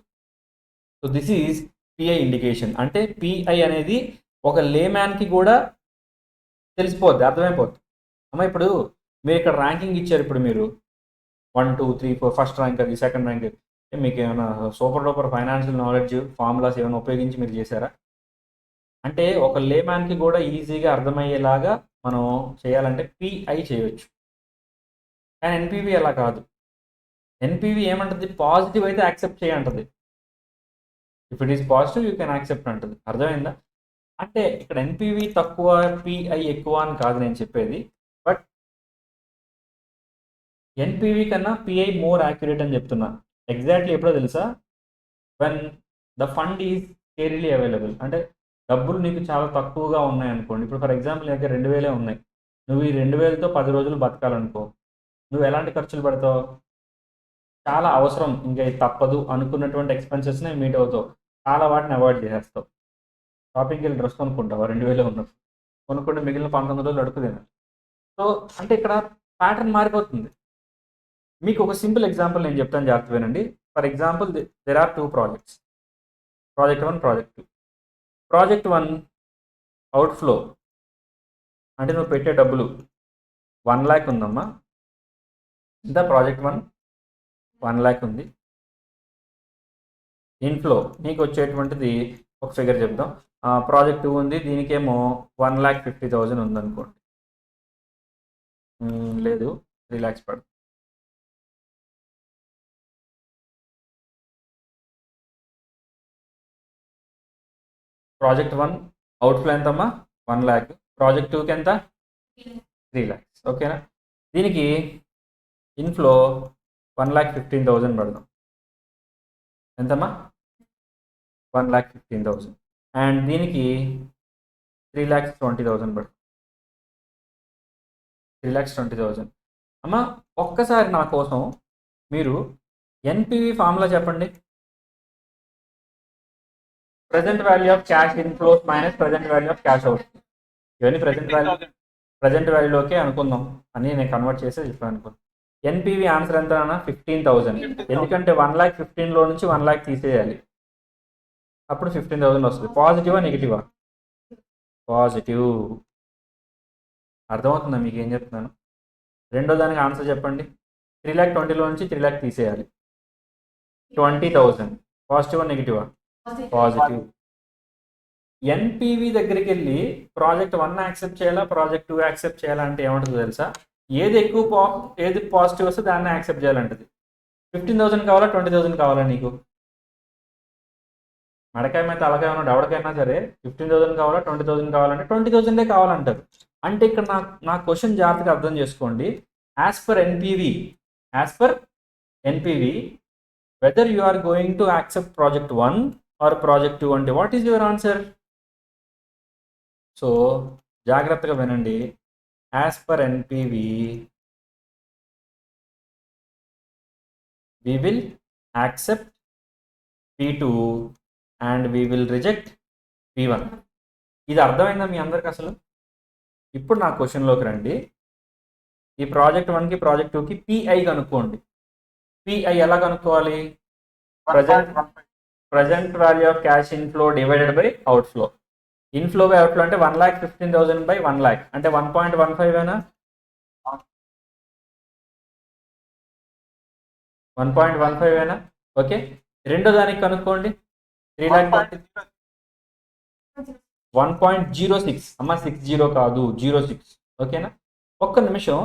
So this is pi indication. అంటే పిఐ అనేది ఒక లేమ్యాన్‌కి కూడా తెలిసిపోద్ది. అర్థమైపోద్ది. అమ్మ ఇప్పుడు మీరు ఇక్కడ ర్యాంకింగ్ ఇచ్చారు ఇప్పుడు మీరు 1, 2, 3, 4 ఫస్ట్ ర్యాంక్ అది, సెకండ్ ర్యాంక్ అది. మీకేమైనా super duper financial knowledge, formulas ఏమైనా ఉపయోగించి మీరు చేశారా? అంటే ఒక లేమ్యాన్‌కి కూడా ఈజీగా అర్థమయ్యేలాగా మనం చేయాలంటే పిఐ చేయొచ్చు. కానీ ఎన్‌పివి అలా కాదు. ఎన్‌పివి ఏమంటది? పాజిటివ్ అయితే యాక్సెప్ట్ చేయంటది. If it is positive you can accept అంటది. అర్థమైందా? అంటే ఇక్కడ ఎన్‌పివి తక్కువ, పిఐ ఎక్కువ అని కాదు నేను చెప్పేది. బట్ ఎన్‌పివి కన్నా పిఐ మోర్ యాక్యురేట్ అని చెప్తున్నా. ఎగ్జాక్ట్‌లీ ఎప్పుడో తెలుసా? When the fund is scarcely available. అంటే డబ్బులు నీకు చాలా తక్కువగా ఉన్నాయనుకోండి. ఇప్పుడు ఫర్ ఎగ్జాంపుల్ నీ దగ్గర 2000 ఉన్నాయి. నువ్వు ఈ 2000తో 10 రోజులు బతకాలనుకో. నువ్వు ఎలాంటి ఖర్చులు పెడతావు? చాలా అవసరం ఇంక ఇది తప్పదు అనుకున్నటువంటి ఎక్స్‌పెన్సెస్‌నే మీట్ అవుతావు. చాలా వాటిని అవాయిడ్ చేసేస్తావు. షాపింగ్‌కెళ్ళి డ్రెస్ కొనుక్కుంటావా 2000 ఉన్నప్పుడు? కొనుక్కుంటే మిగిలిన 19 రోజులు అడుక్కు తినాలి. సో, అంటే ఇక్కడ ప్యాటర్న్ మారిపోతుంది. మీకు ఒక సింపుల్ ఎగ్జాంపుల్ నేను చెప్తాను జాగ్రత్తగా వినండి. For example there are 2 projects. Project 1, project 2. Project 1 outflow అంటే నువ్వు పెట్టే డబ్బులు 1 lakh ఉందమ్మా. ఇంత ప్రాజెక్ట్ 1 lakh ఉంది. ఇన్ఫ్లో నీకు వచ్చేటువంటిది ఒక ఫిగర్ చెప్దాం. ప్రాజెక్ట్ 2 ఉంది, దీనికేమో 1,50,000 ఉందనుకోండి. లేదు, 3 lakhs పడుతుంది. ప్రాజెక్ట్ 1 అవుట్ఫ్లో ఎంతమ్మా? 1 lakh. ప్రాజెక్ట్ 2కి ఎంత? 3 lakhs. ఓకేనా? దీనికి ఇన్ఫ్లో 1,15,000 పడదాం. ఎంతమ్మా? 1,15,000. అండ్ దీనికి 3,20,000 పడుతుంది. 3,20,000. అమ్మా ఒక్కసారి నా కోసం మీరు ఎన్పివి ఫార్ములా చెప్పండి. Present value of cash inflows minus present value of cash out. ఇవన్నీ ప్రజెంట్ వాల్యూలోకే అనుకుందాం అని నేను కన్వర్ట్ చేసి చెప్పాను అనుకుందాం. ఎన్పివి ఆన్సర్ ఎంత అన్న? 15,000. ఎందుకంటే 1,15,000 నుంచి 1 lakh తీసేయాలి, అప్పుడు 15,000 వస్తుంది. పాజిటివా నెగిటివా? పాజిటివ్. అర్థమవుతుందా మీకు ఏం చెప్తున్నాను? రెండో దానికి ఆన్సర్ చెప్పండి. 3,20,000 నుంచి 3 lakh తీసేయాలి, 20,000. పాజిటివా నెగిటివా? పాజిటివ్. ఎన్పివి దగ్గరికి వెళ్ళి ప్రాజెక్ట్ 1 యాక్సెప్ట్ చేయాలా, ప్రాజెక్ట్ 2 యాక్సెప్ట్ చేయాలా అంటే ఏమంటుందో తెలుసా? ఏది పాజిటివ్ వస్తే దాన్ని యాక్సెప్ట్ చేయాలంటది. 15,000 కావాలా, 20,000 కావాలా నీకు? మడకాయ మీద తలకాయ ఉన్నాడు ఎవరికైనా సరే 15,000 కావాలా, 20,000 కావాలంటే 20,000 కావాలంటారు. అంటే ఇక్కడ నా క్వశ్చన్ జాగ్రత్తగా అర్థం చేసుకోండి. As per NPV whether you are going to accept project 1 or project 2 అంటే what is your answer? So జాగ్రత్తగా వినండి. As per NPV we will accept P2 and we will reject P1. ఇది అర్థమైందా మీ అందరికి అసలు? ఇప్పుడు నా క్వశ్చన్లోకి రండి. ఈ ప్రాజెక్ట్ 1కి ప్రాజెక్ట్ 2కి పిఐ కనుక్కోండి. పిఐ ఎలా కనుక్కోవాలి? Present value of cash inflow divided by outflow. Inflow by outflow అంటే 1,15,000 బై 1 lakh అంటే 1.15 అయినా 1.15 అయినా. ఓకే, రెండో దానికి కనుక్కోండి. 1.06 అమ్మ, 60 కాదు, 06. ఓకేనా? ఒక్క నిమిషం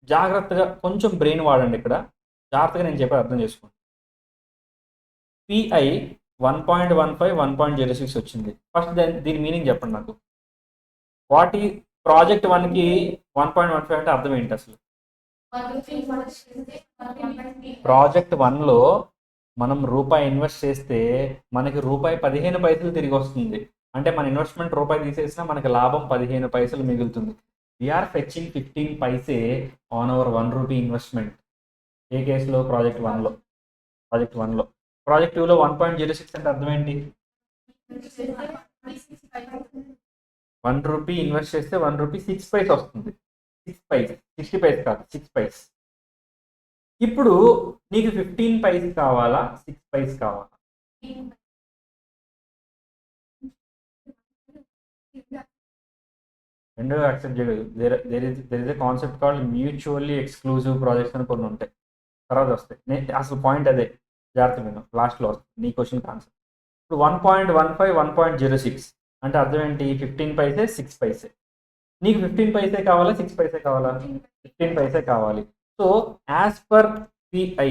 జాగ్రత్తగా కొంచెం బ్రెయిన్ వాడండి. ఇక్కడ జాగ్రత్తగా నేను చెప్పి అర్థం చేసుకోండి. పిఐ 1.15 1.06 వచ్చింది. ఫస్ట్ దీని మీనింగ్ చెప్పండి నాకు. వాట్ ఈ ప్రాజెక్ట్ 1కి 1.15 అంటే అర్థం ఏంటి అసలు? ప్రాజెక్ట్ 1లో మనం రూపాయి ఇన్వెస్ట్ చేస్తే మనకి రూపాయి 15 పైసలు తిరిగి వస్తుంది. అంటే మన ఇన్వెస్ట్మెంట్ రూపాయి తీసేసినా మనకి లాభం 15 పైసలు మిగులుతుంది. వీఆర్ ఫెచ్చింగ్ 15 పైసే ఆన్ అవర్ 1 రూపీ ఇన్వెస్ట్మెంట్. ఏ కేసులో? ప్రాజెక్ట్ 1లో. ప్రాజెక్ట్ 2లో 1.06 అంటే అర్థం ఏంటి? 1 రూపీ ఇన్వెస్ట్ చేస్తే 1 రూపీ 6 పైస్ వస్తుంది. 6 పైస్, 60 పైస్ కాదు, 6 పైస్. ఇప్పుడు నీకు 15 పైస్ కావాలా, 6 పైస్ కావాలా? రెండో యాక్సెప్ట్ చేయలేదు. There is a concept called mutually exclusive projects అని కొన్ని ఉంటాయి, తర్వాత వస్తాయి. అసలు పాయింట్ అదే, జాగ్రత్త విను, లాస్ట్లో వస్తుంది నీ క్వశ్చన్ కాన్సెప్ట్. ఇప్పుడు 1.15 1.06 అంటే అర్థం ఏంటి? 15 పైసే 6 పైసే. నీకు 15 పైసే కావాలా, 6 పైసే కావాలా? 15 పైసే కావాలి. So as per pi,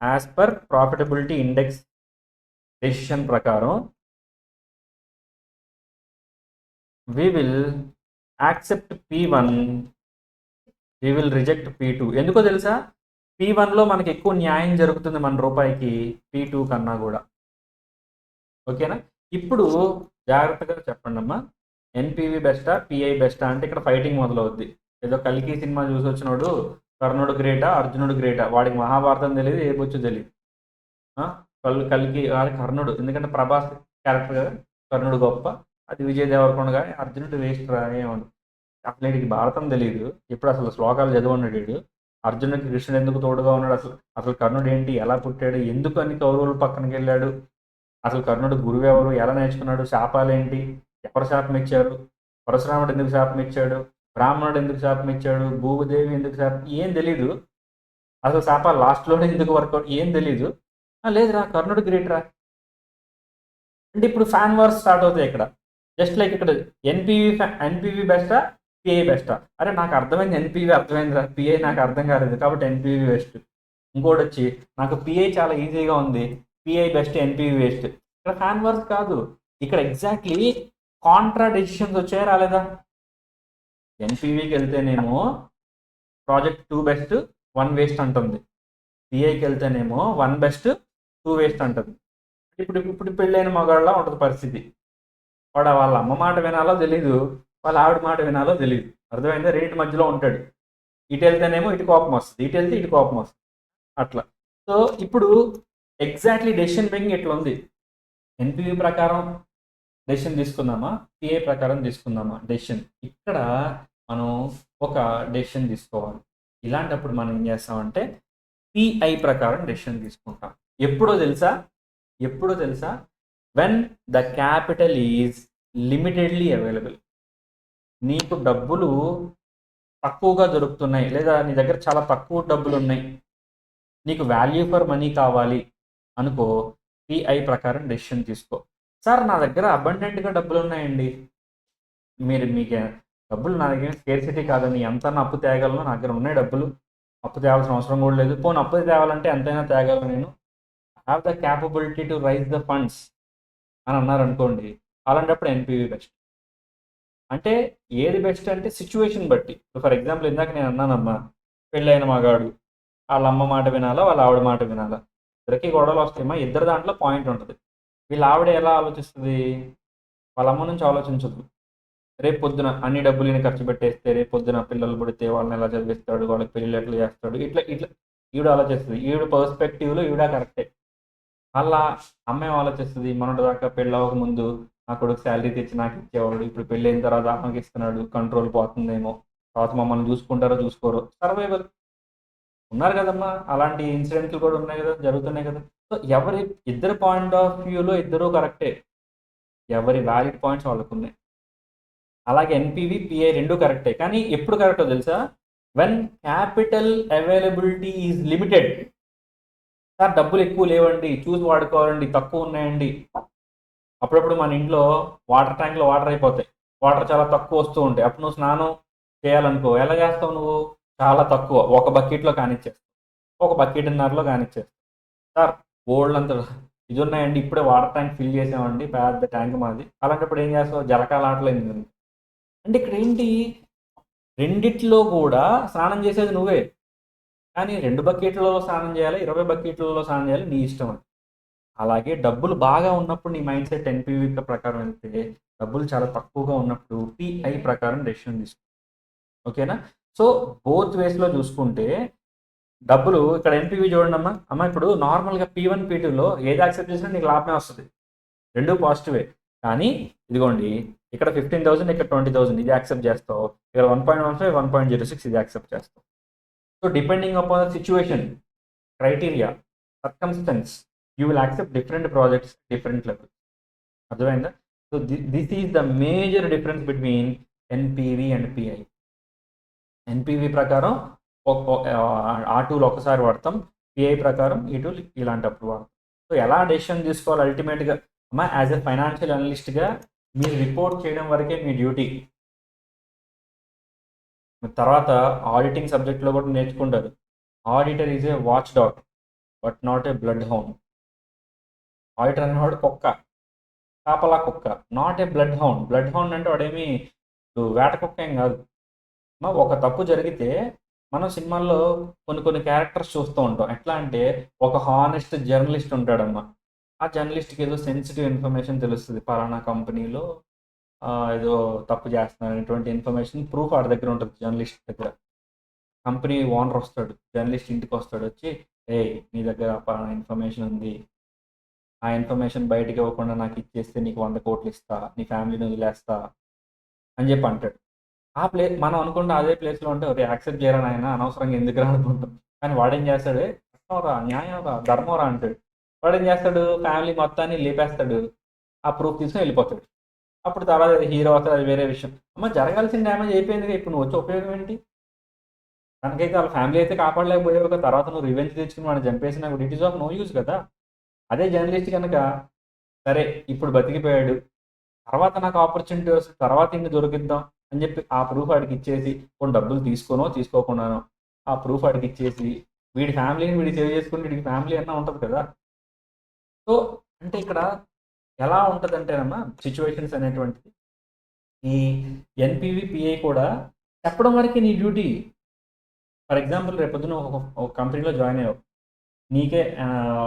as per profitability index decision ప్రకారం we will accept P1, we will reject P2. ఎందుకో తెలుసా? P1లో మనకి ఎక్కువ న్యాయం జరుగుతుంది మన రూపాయికి, P2 కన్నా కూడా. ఓకేనా? ఇప్పుడు జాగ్రత్తగా చెప్పండి అమ్మా, ఎన్పివి బెస్టా, పిఐ బెస్టా అంటే ఇక్కడ ఫైటింగ్ మొదలవుద్ది. ఏదో కల్కి సినిమా చూసి వచ్చినోడు కర్ణుడు గ్రేటా, అర్జునుడు గ్రేటా, వాడికి మహాభారతం తెలియదు, ఏ బొచ్చు తెలియదు. కల్కి కర్ణుడు, ఎందుకంటే ప్రభాస్ క్యారెక్టర్ కదా, కర్ణుడు గొప్ప, అది విజయ్ దేవరకొండ కానీ అర్జునుడు వేస్ట్ రా ఏమని. అసలు వీడికి భారతం తెలియదు, ఇప్పుడు అసలు శ్లోకాలు చదివన్నాడు వీడు. అర్జునుడికి కృష్ణుడు ఎందుకు తోడుగా ఉన్నాడు, అసలు కర్ణుడు ఏంటి, ఎలా పుట్టాడు, ఎందుకు అన్ని కౌరవుల పక్కనకి వెళ్ళాడు, అసలు కర్ణుడు గురువు ఎవరు, ఎలా నేర్చుకున్నాడు, శాపాలు ఏంటి, ఎవరు శాపం ఇచ్చారు, పరశురాముడు ఎందుకు శాపం ఇచ్చాడు, బ్రాహ్మణుడు ఎందుకు శాపం ఇచ్చాడు, భూదేవి ఎందుకు శాపం, ఏం తెలీదు. అసలు శాపాలు లాస్ట్లోనే ఎందుకు వర్కౌట్ ఏం తెలీదు. లేదురా కర్ణుడు గ్రేట్ రా అంటే ఇప్పుడు ఫ్యాన్ వార్స్ స్టార్ట్ అవుతాయి ఇక్కడ. జస్ట్ లైక్ ఇక్కడ ఎన్పివి బెస్టా, పిఐ బెస్టా? అరే నాకు అర్థమైంది ఎన్పివి అర్థమైందిరా, పిఐ నాకు అర్థం కాలేదు కాబట్టి ఎన్పివి బెస్ట్. ఇంకోటి వచ్చి నాకు పిఐ చాలా ఈజీగా ఉంది, పిఐ బెస్ట్, ఎన్పివి వేస్ట్. ఇక్కడ ఫ్యాన్ వార్స్ కాదు, ఇక్కడ ఎగ్జాక్ట్లీ కాంట్రా డెసిషన్స్ వచ్చాయా రాలేదా? ఎన్పివికి వెళ్తేనేమో ప్రాజెక్ట్ 2 బెస్ట్ 1 వేస్ట్ అంటుంది, పిఐకి వెళ్తేనేమో 1 బెస్ట్ 2 వేస్ట్ అంటుంది. ఇప్పుడు పెళ్ళైన మగాళ్ళ ఉంటుంది పరిస్థితి. వాడు వాళ్ళ అమ్మ మాట వినాలో తెలీదు, వాళ్ళ ఆవిడ మాట వినాలో తెలియదు. అర్థమైందా? రెండింటి మధ్యలో ఉంటాడు. ఇటు వెళ్తేనేమో ఇటు కోపం వస్తుంది, ఇటు వెళ్తే ఇటు కోపం వస్తుంది, అట్లా. సో ఇప్పుడు ఎగ్జాక్ట్లీ డెసిషన్ మేకింగ్ ఎట్లా ఉంది? ఎన్పివి ప్రకారం డెసిషన్ తీసుకుందామా, పిఐ ప్రకారం తీసుకుందామా డెసిషన్? ఇక్కడ మనం ఒక డెసిషన్ తీసుకోవాలి. ఇలాంటప్పుడు మనం ఏం చేస్తామంటే పిఐ ప్రకారం డెసిషన్ తీసుకుంటాం. ఎప్పుడో తెలుసా? When the capital is limitedly available. నీకు డబ్బులు తక్కువగా దొరుకుతున్నాయి, లేదా నీ దగ్గర చాలా తక్కువ డబ్బులు ఉన్నాయి, నీకు వాల్యూ ఫర్ మనీ కావాలి అనుకో, పిఐ ప్రకారం డెసిషన్ తీసుకో. సార్ నా దగ్గర అబండెంట్గా డబ్బులు ఉన్నాయండి, మీకు డబ్బులు నా దగ్గర స్కేర్సిటీ కాదని ఎంత అప్పు తేగలను, నా దగ్గర ఉన్నాయి డబ్బులు, అప్పు తేవాల్సిన అవసరం కూడా లేదు, పోనీ అప్పు తేవాలంటే ఎంతైనా తేగలను, నేను have the capability to raise the funds అని అన్నారు అనుకోండి. అలాంటప్పుడు ఎన్పివి బెస్ట్. అంటే ఏది బెస్ట్ అంటే సిచ్యువేషన్ బట్టి. ఫర్ ఎగ్జాంపుల్ ఇందాక నేను అన్నానమ్మా, పెళ్ళైన మగాడు వాళ్ళ అమ్మ మాట వినాలా, వాళ్ళ ఆవిడ మాట వినాలా, ఇద్దరికి గొడవలు వస్తాయమ్మా. ఇద్దరు దాంట్లో పాయింట్ ఉంటుంది. వీళ్ళ ఆవిడ ఎలా ఆలోచిస్తుంది? వాళ్ళ అమ్మ నుంచి ఆలోచించదు. రేపు పొద్దున అన్ని డబ్బులు ఖర్చు పెట్టేస్తే రేపు పొద్దున పిల్లలు పుడితే వాళ్ళని ఎలా చదివిస్తాడు, వాళ్ళకి పెళ్ళి ఎట్లా చేస్తాడు, ఇట్లా ఈవిడ ఆలోచిస్తుంది. ఈవిడ పర్స్పెక్టివ్లో ఈవిడ కరెక్టే. అలా అమ్మాయి ఆలోచిస్తుంది, మనోడి దాకా పెళ్ళి అవ్వక ముందు నా కొడుకు శాలరీ తెచ్చి నాకు ఇచ్చేవాడు, ఇప్పుడు పెళ్ళి అయిన తర్వాత అమ్మకి ఇస్తున్నాడు, కంట్రోల్ పోతుందేమో, తర్వాత మమ్మల్ని చూసుకుంటారో చూసుకోరో. సర్వైవల్ ఉన్నారు కదమ్మా, అలాంటి ఇన్సిడెంట్లు కూడా ఉన్నాయి కదా, జరుగుతున్నాయి కదా. సో ఇద్దరు పాయింట్ ఆఫ్ వ్యూలో ఇద్దరు కరెక్టే, ఎవరి వ్యాలిడ్ పాయింట్స్ వాళ్ళకు ఉన్నాయి. అలాగే ఎన్పివి పిఐ రెండు కరెక్టే. కానీ ఎప్పుడు కరెక్టో తెలుసా? When capital availability is limited. Sir డబ్బులు ఎక్కువ లేవండి, చూసి వాడుకోవాలండి, తక్కువ ఉన్నాయండి. అప్పుడప్పుడు మన ఇంట్లో వాటర్ ట్యాంక్లో వాటర్ అయిపోతాయి, వాటర్ చాలా తక్కువ వస్తూ ఉంటాయి. అప్పుడు నువ్వు స్నానం చేయాలనుకో, ఎలా చేస్తావు నువ్వు? చాలా తక్కువ, ఒక బకెట్లో కానిచ్చేస్తావు, ఒక బకెట్న్నరలో కానిచ్చేస్తావు. సార్ ఓల్డ్ అంత ఇది ఉన్నాయండి, ఇప్పుడే వాటర్ ట్యాంక్ ఫిల్ చేసామండి, పెద్ద ట్యాంక్ మాది. అలాంటప్పుడు ఏం చేస్తావు? జలకాల ఆటలు ఎందుకు అంటే ఇక్కడ ఏంటి, రెండిట్లో కూడా స్నానం చేసేది నువ్వే, కానీ 2 బకెట్లలో స్నానం చేయాలి, 20 బకెట్లలో స్నానం చేయాలి, నీ ఇష్టం అది. అలాగే డబ్బులు బాగా ఉన్నప్పుడు నీ మైండ్ సెట్ ఎన్పివి ప్రకారం వెళ్తే, డబ్బులు చాలా తక్కువగా ఉన్నప్పుడు పిఐ ప్రకారం డెసిషన్ తీసుకో. ఓకేనా? సో బోత్ వేస్లో చూసుకుంటే డబ్బులు ఇక్కడ ఎన్పివి చూడండి అమ్మ, ఇప్పుడు నార్మల్గా P1 P2లో ఏది యాక్సెప్ట్ చేసినా నీకు లాభమే వస్తుంది, రెండు పాజిటివే. కానీ ఇదిగోండి, ఇక్కడ 15,000, ఇక్కడ 20,000, ఇది యాక్సెప్ట్ చేస్తావు. ఇక్కడ 1.15, 1.06 ఇది యాక్సెప్ట్ చేస్తావు. So depending upon the situation, criteria, circumstances, you will accept different projects, different level. అర్థమైందా? So this is the major difference between NPV and PI. NPV ప్రకారం ఆ టూల్ ఒకసారి వాడతాం, పిఐ ప్రకారం ఈ టూల్ ఇలాంటప్పుడు వాడతాం. సో ఎలా డెసిషన్ తీసుకోవాలి అల్టిమేట్గా అమ్మా, యాజ్ ఎ ఫైనాన్షియల్ అనలిస్ట్గా మీరు రిపోర్ట్ చేయడం వరకే మీ డ్యూటీ. తర్వాత ఆడిటింగ్ సబ్జెక్ట్లో కూడా నేర్చుకుంటారు. Auditor is a watch dog but not a blood hound. Auditor అనేవాడు కుక్క, కాపలా కుక్క, not a blood hound. Blood hound అంటే వాడేమి వేట కుక్క ఏం కాదు. ఒక తప్పు జరిగితే మనం సినిమాల్లో కొన్ని క్యారెక్టర్స్ చూస్తూ ఉంటాం. ఎట్లా అంటే ఒక హానెస్ట్ జర్నలిస్ట్ ఉంటాడమ్మా, ఆ జర్నలిస్ట్కి ఏదో సెన్సిటివ్ ఇన్ఫర్మేషన్ తెలుస్తుంది, పలానా కంపెనీలో ఏదో తప్పు చేస్తున్నారు అనేటువంటి ఇన్ఫర్మేషన్ ప్రూఫ్ వాడి దగ్గర ఉంటుంది, జర్నలిస్ట్ దగ్గర. కంపెనీ ఓనర్ వస్తాడు, జర్నలిస్ట్ ఇంటికి వస్తాడు, వచ్చి నీ దగ్గర పలానా ఇన్ఫర్మేషన్ ఉంది, ఆ ఇన్ఫర్మేషన్ బయటకు ఇవ్వకుండా నాకు ఇచ్చేస్తే నీకు 100 కోట్లు ఇస్తా, నీ ఫ్యామిలీని వదిలేస్తా అని చెప్పి అంటాడు. ఆ మనం అనుకుంటే అదే ప్లేస్లో ఉంటే ఒక యాక్సెప్ట్ చేయరా ఆయన, అనవసరంగా ఎందుకు అనుకుంటాం. కానీ వాడేం చేస్తాడు? కష్టంరా, న్యాయంరా, ధర్మరా అంటాడు. వాడేం చేస్తాడు? ఫ్యామిలీ మొత్తాన్ని లేపేస్తాడు, ఆ ప్రూఫ్ తీసుకుని వెళ్ళిపోతాడు. అప్పుడు తర్వాత హీరో అవుతుంది, అది వేరే విషయం. అమ్మ జరగాల్సిన డ్యామేజ్ అయిపోయింది, ఇప్పుడు నువ్వు వచ్చే ఉపయోగం ఏంటి? తనకైతే వాళ్ళ ఫ్యామిలీ అయితే కాపాడలేకపోయావు కదా, తర్వాత నువ్వు రివెంజ్ తెచ్చుకుని వాడిని చంపేసినా కూడా it is of no use కదా. అదే జర్నలిస్ట్ కనుక సరే ఇప్పుడు బతికిపోయాడు, తర్వాత నాకు ఆపర్చునిటీ వస్తుంది, తర్వాత ఇంక దొరికిద్దాం అని చెప్పి ఆ ప్రూఫ్ వాడికి ఇచ్చేసి, కొన్ని డబ్బులు తీసుకోకుండానో ఆ ప్రూఫ్ వాడికి ఇచ్చేసి వీడి ఫ్యామిలీని వీడి సేవ్ చేసుకుంటే వీడికి ఫ్యామిలీ అన్నా ఉంటుంది కదా. సో అంటే ఇక్కడ ఎలా ఉంటుందంటేనమ్మా సిచ్యువేషన్స్ అనేటువంటిది, ఈ ఎన్పివి పిఐ కూడా చెప్పడం వరకే నీ డ్యూటీ. ఫర్ ఎగ్జాంపుల్ రేపొద్దున ఒక కంపెనీలో జాయిన్ అయ్యావు, నీకే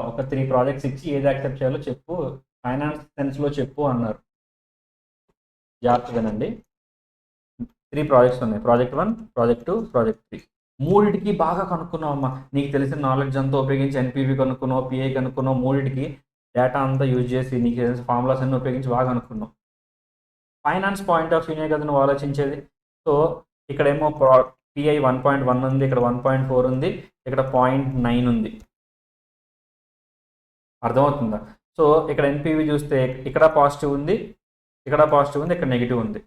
ఒక 3 ప్రాజెక్ట్స్ ఇచ్చి ఏది యాక్సెప్ట్ చేయాలో చెప్పు, ఫైనాన్స్ సెన్స్లో చెప్పు అన్నారు. జాగ్రత్తగానండి, 3 ప్రాజెక్ట్స్ ఉన్నాయి, ప్రాజెక్ట్ 1, ప్రాజెక్ట్ 2, ప్రాజెక్ట్ 3. మూడిటికి బాగా కనుక్కున్నావు అమ్మా, నీకు తెలిసిన నాలెడ్జ్ అంతా ఉపయోగించి ఎన్పివి కనుక్కున్నావు, పిఐ కనుక్కున్నావు, మూడిటికి డేటా అంతా యూజ్ చేసి నీకు తెలిసిన ఫార్ములాస్ అన్ని ఉపయోగించి బాగా కనుక్కున్నావు. ఫైనాన్స్ పాయింట్ ఆఫ్ వ్యూనే కదా నువ్వు ఆలోచించేది. సో ఇక్కడేమో పిఐ 1.1 ఉంది, ఇక్కడ 1.4 ఉంది, ఇక్కడ 0.9 ఉంది. అర్థమవుతుందా? సో ఇక్కడ ఎన్పివి చూస్తే ఇక్కడ పాజిటివ్ ఉంది, ఇక్కడ పాజిటివ్ ఉంది, ఇక్కడ నెగిటివ్ ఉంది.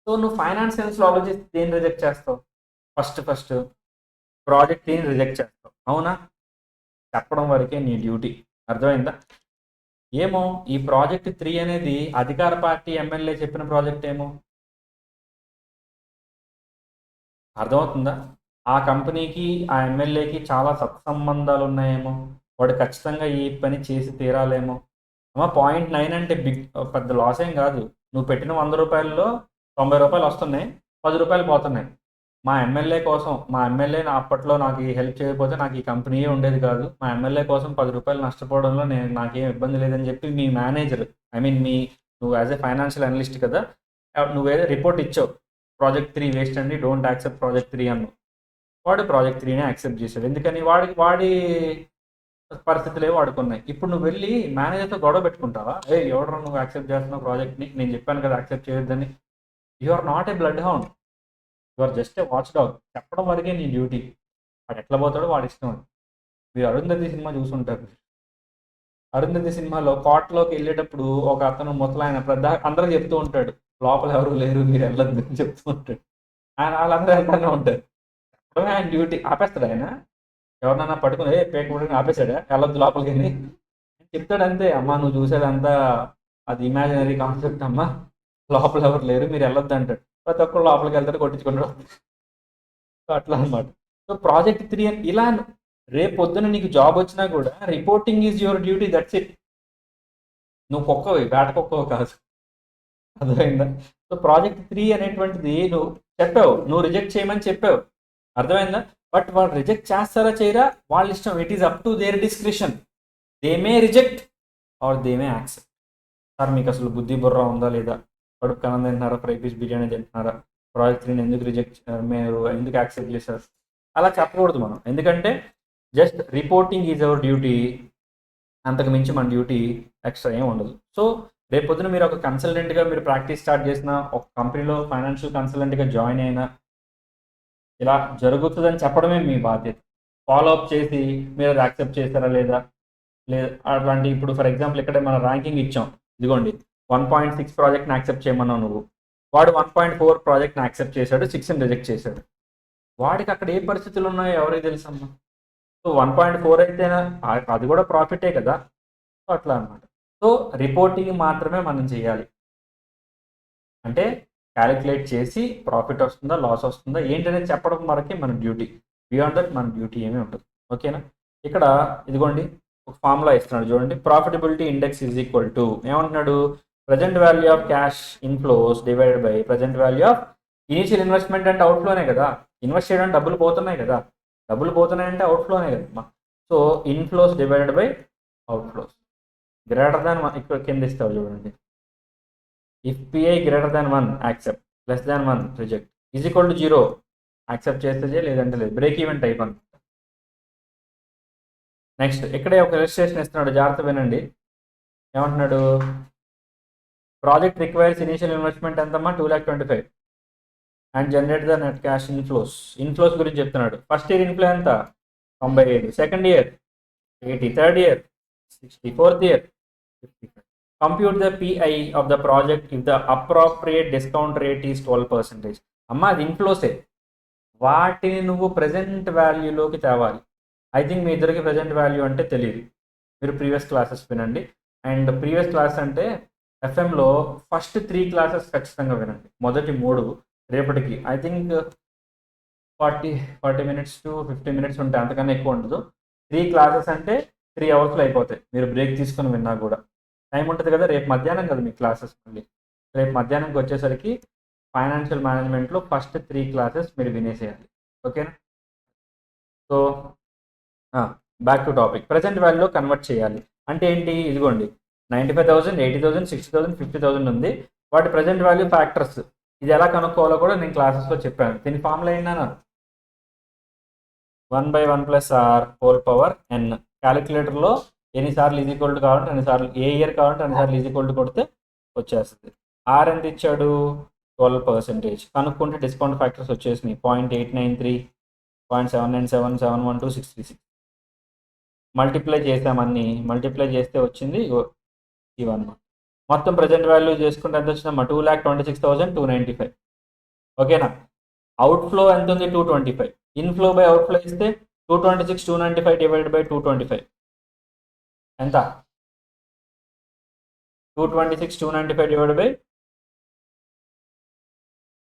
సో నువ్వు ఫైనాన్స్ సెన్స్లో ఆలోచిస్తే దేన్ని రిజెక్ట్ చేస్తావు? ఫస్ట్ ప్రాజెక్ట్ ఏం రిజెక్ట్ చేస్తావు, అవునా? చెప్పడం వరకే నీ డ్యూటీ. అర్థమైందా? ఏమో ఈ ప్రాజెక్ట్ 3 అనేది అధికార పార్టీ ఎమ్మెల్యే చెప్పిన ప్రాజెక్ట్ ఏమో, అర్థమవుతుందా? ఆ కంపెనీకి ఆ ఎమ్మెల్యేకి చాలా సత్సంబంధాలు ఉన్నాయేమో, వాడు ఖచ్చితంగా ఈ పని చేసి తీరాలేమో. అమ్మ 0.9 అంటే పెద్ద లాస్ ఏం కాదు. నువ్వు పెట్టిన 100 రూపాయల్లో 90 రూపాయలు వస్తున్నాయి, 10 రూపాయలు పోతున్నాయి. మా ఎమ్మెల్యే కోసం, మా ఎమ్మెల్యే అప్పట్లో నాకు ఈ హెల్ప్ చేయకపోతే నాకు ఈ కంపెనీయే ఉండేది కాదు, మా ఎమ్మెల్యే కోసం 10 రూపాయలు నష్టపోవడంలో నాకేం ఇబ్బంది లేదని చెప్పి మీ మేనేజర్, నువ్వు యాజ్ ఏ ఫైనాన్షియల్ అనలిస్ట్ కదా, నువ్వేదో రిపోర్ట్ ఇచ్చావు, ప్రాజెక్ట్ 3 వేస్ట్ అండి, డోంట్ యాక్సెప్ట్ ప్రాజెక్ట్ 3 అన్నావు. వాడు ప్రాజెక్ట్ 3నే యాక్సెప్ట్ చేశాడు. ఎందుకని? వాడి పరిస్థితులే వాడుకున్నాయి. ఇప్పుడు నువ్వు వెళ్ళి మేనేజర్తో గొడవ పెట్టుకుంటావా? ఎవడరా నువ్వు యాక్సెప్ట్ చేస్తున్నావు ప్రాజెక్ట్ని, నేను చెప్పాను కదా యాక్సెప్ట్ చేయొద్దని. You are not a bloodhound, you are just a watchdog. చెప్పడం వరకే నీ డ్యూటీ. వాడు ఎట్లా పోతాడో వాడి ఇష్టం. మీరు అరుంధతి సినిమా చూసుంటారు. అరుంధతి సినిమాలో కోటలోకి వెళ్ళేటప్పుడు ఒక అతను ముసలాయన అందరూ చెప్తూ ఉంటాడు, లోపల ఎవరు లేరు మీరు వెళ్ళొద్దు అని చెప్తూ ఉంటాడు. వాళ్ళందరూ వెళ్తానే ఉంటారు. చెప్పడమే ఆయన డ్యూటీ. ఆపేస్తాడు ఆయన, ఎవరినైనా పట్టుకుని పేక పట్టుకుని ఆపేశాడా వెళ్ళొద్దు లోపలికి అని చెప్తాడు అంతే. అమ్మ నువ్వు చూసేదంతా అది ఇమాజినరీ కాన్సెప్ట్ అమ్మా, లోపల ఎవరు లేరు మీరు వెళ్ళొద్దు అంటాడు. ప్రతి ఒక్కరు లోపలికి వెళ్తారు, కొట్టించుకుంటాడు. సో అట్లా అనమాట. సో ప్రాజెక్ట్ 3 అని ఇలా రేపు పొద్దున నీకు జాబ్ వచ్చినా కూడా reporting is your duty, that's it. నువ్వు కుక్కవి, వేట కుక్కవి కాదు. అర్థమైందా? సో ప్రాజెక్ట్ 3 అనేటువంటిది నువ్వు చెప్పావు, నువ్వు రిజెక్ట్ చేయమని చెప్పావు, అర్థమైందా? బట్ వాళ్ళు రిజెక్ట్ చేస్తారా చేయరా వాళ్ళ ఇష్టం. It is up to their description. They may reject or they may accept. Sir మీకు అసలు బుద్ధి బుర్ర ఉందా లేదా, కడుపు కనం తింటున్నారా, ఫ్రై పీస్ బిర్యానీ తింటున్నారా, ప్రాజెక్ట్ 3ని ఎందుకు రిజెక్ట్, మీరు ఎందుకు యాక్సెప్ట్ చేశారు, అలా చెప్పకూడదు మనం. ఎందుకంటే just reporting is our duty, అంతకు మించి మన డ్యూటీ ఎక్స్ట్రా ఏం ఉండదు. సో రేపు పొద్దున మీరు ఒక కన్సల్టెంట్గా మీరు ప్రాక్టీస్ స్టార్ట్ చేసిన, ఒక కంపెనీలో ఫైనాన్షియల్ కన్సల్టెంట్గా జాయిన్ అయినా ఇలా జరుగుతుందని చెప్పడమే మీ బాధ్యత. ఫాలో అప్ చేసి మీరు అది యాక్సెప్ట్ చేస్తారా లేదా అట్లాంటి. ఇప్పుడు ఫర్ ఎగ్జాంపుల్ ఇక్కడ మనం ర్యాంకింగ్ ఇచ్చాం, ఇదిగోండి 1.6 ప్రాజెక్ట్ని యాక్సెప్ట్ చేయమన్నావు నువ్వు, వాడు 1.4 ప్రాజెక్ట్ని యాక్సెప్ట్ చేశాడు, 6ని రిజెక్ట్ చేశాడు. వాడికి అక్కడ ఏ పరిస్థితులు ఉన్నాయో ఎవరికి తెలుసమ్మా. సో 1.4 అయితేనా అది కూడా ప్రాఫిటే కదా. సో అట్లా అనమాట. సో రిపోర్టింగ్ మాత్రమే మనం చేయాలి, అంటే క్యాలిక్యులేట్ చేసి ప్రాఫిట్ వస్తుందా లాస్ వస్తుందా ఏంటనేది చెప్పడం వరకే మన డ్యూటీ. బియాండ్ దట్ మన డ్యూటీ ఏమీ ఉంటుంది. ఓకేనా? ఇక్కడ ఇదిగోండి ఒక ఫార్ములా ఇస్తున్నాడు చూడండి, profitability index is equal to ఏమంటున్నాడు, present value of cash inflows divided by present value of initial investment. అంటే అవుట్ఫ్లోనే కదా, ఇన్వెస్ట్ చేయడానికి డబ్బులు పోతున్నాయి కదా, డబ్బులు పోతున్నాయంటే అవుట్ఫ్లోనే కదమ్మా. So inflows divided by outflows greater than ఇక్కడ కింద ఇస్తావు చూడండి, if pi greater than 1 accept, less than 1 reject, is equal to 0 accept చేస్తే లేదంటే లేదు. బ్రేక్ ఈవెన్ టైప్ అని. నెక్స్ట్ ఇక్కడే ఒక ఇలస్ట్రేషన్ ఇస్తున్నాడు, జాగ్రత్త వినండి. ఏమంటున్నాడు, ప్రాజెక్ట్ రిక్వైర్స్ ఇనిషియల్ ఇన్వెస్ట్మెంట్ ఎంతమ్మా 2,25,000 and generate the net cash inflows గురించి చెప్తున్నాడు. ఫస్ట్ ఇయర్ ఇన్ఫ్లో ఎంత 95, second year 80, third year 60, fourth year 55. Compute the pi of the project if the appropriate discount rate is 12%. అమ్మ అది ఇన్ఫ్లోసే, వాటిని నువ్వు present వాల్యూలోకి తేవాలి. I think మీ ఇద్దరికి ప్రజెంట్ వాల్యూ అంటే తెలియదు, మీరు ప్రీవియస్ క్లాసెస్ వినండి. అండ్ ప్రీవియస్ క్లాస్ అంటే ఎఫ్ఎంలో ఫస్ట్ 3 క్లాసెస్ ఖచ్చితంగా వినండి, మొదటి 3 రేపటికి I think 40 minutes to 50 minutes ఉంటాయి, అంతకన్నా ఎక్కువ ఉండదు. 3 క్లాసెస్ అంటే 3 అవర్స్లో అయిపోతాయి, మీరు బ్రేక్ తీసుకొని విన్నా కూడా టైం ఉంటుంది కదా. రేపు మధ్యాహ్నం కదా మీ క్లాసెస్, మళ్ళీ రేపు మధ్యాహ్నంకి వచ్చేసరికి ఫైనాన్షియల్ మేనేజ్మెంట్లో ఫస్ట్ 3 క్లాసెస్ మీరు వినేసేయాలి, ఓకేనా. సో బ్యాక్ టు టాపిక్, ప్రజెంట్ వాల్యూలో కన్వర్ట్ చేయాలి అంటే ఏంటి, ఇదిగోండి 95,000, 80,000, 60,000, 50,000 ఉంది, వాటి ప్రజెంట్ వాల్యూ ఫ్యాక్టర్స్. ఇది ఎలా కనుక్కోవాలో కూడా నేను క్లాసెస్లో చెప్పాను. దీని ఫార్ములా ఏంటన్నా 1/1 + r⁴n. క్యాలిక్యులేటర్లో ఎన్నిసార్లు ఈజ్ ఈక్వల్ టు కావాలంటే అన్నిసార్లు, ఏ ఇయర్ కావాలంటే అన్నిసార్లు ఈజ్ ఈక్వల్ టు కొడితే వచ్చేస్తుంది. ఆర్ ఎంత ఇచ్చాడు 12%. కనుక్కుంటే డిస్కౌంట్ ఫ్యాక్టర్స్ వచ్చేసినాయి 0.893, 0.797, 712, 636. మల్టిప్లై చేసామన్నీ, మల్టిప్లై చేస్తే వచ్చింది ఇవన్నీ. మొత్తం ప్రజెంట్ వాల్యూ చేసుకుంటే ఎంత వచ్చిందమ్మా 2,26,295. ఓకేనా. అవుట్ఫ్లో ఎంత ఉంది 225. ఇన్ఫ్లో బై అవుట్ఫ్లో ఇస్తే 226,295 డివైడెడ్ బై 225 ఎంత 226,295 డివైడెడ్ బై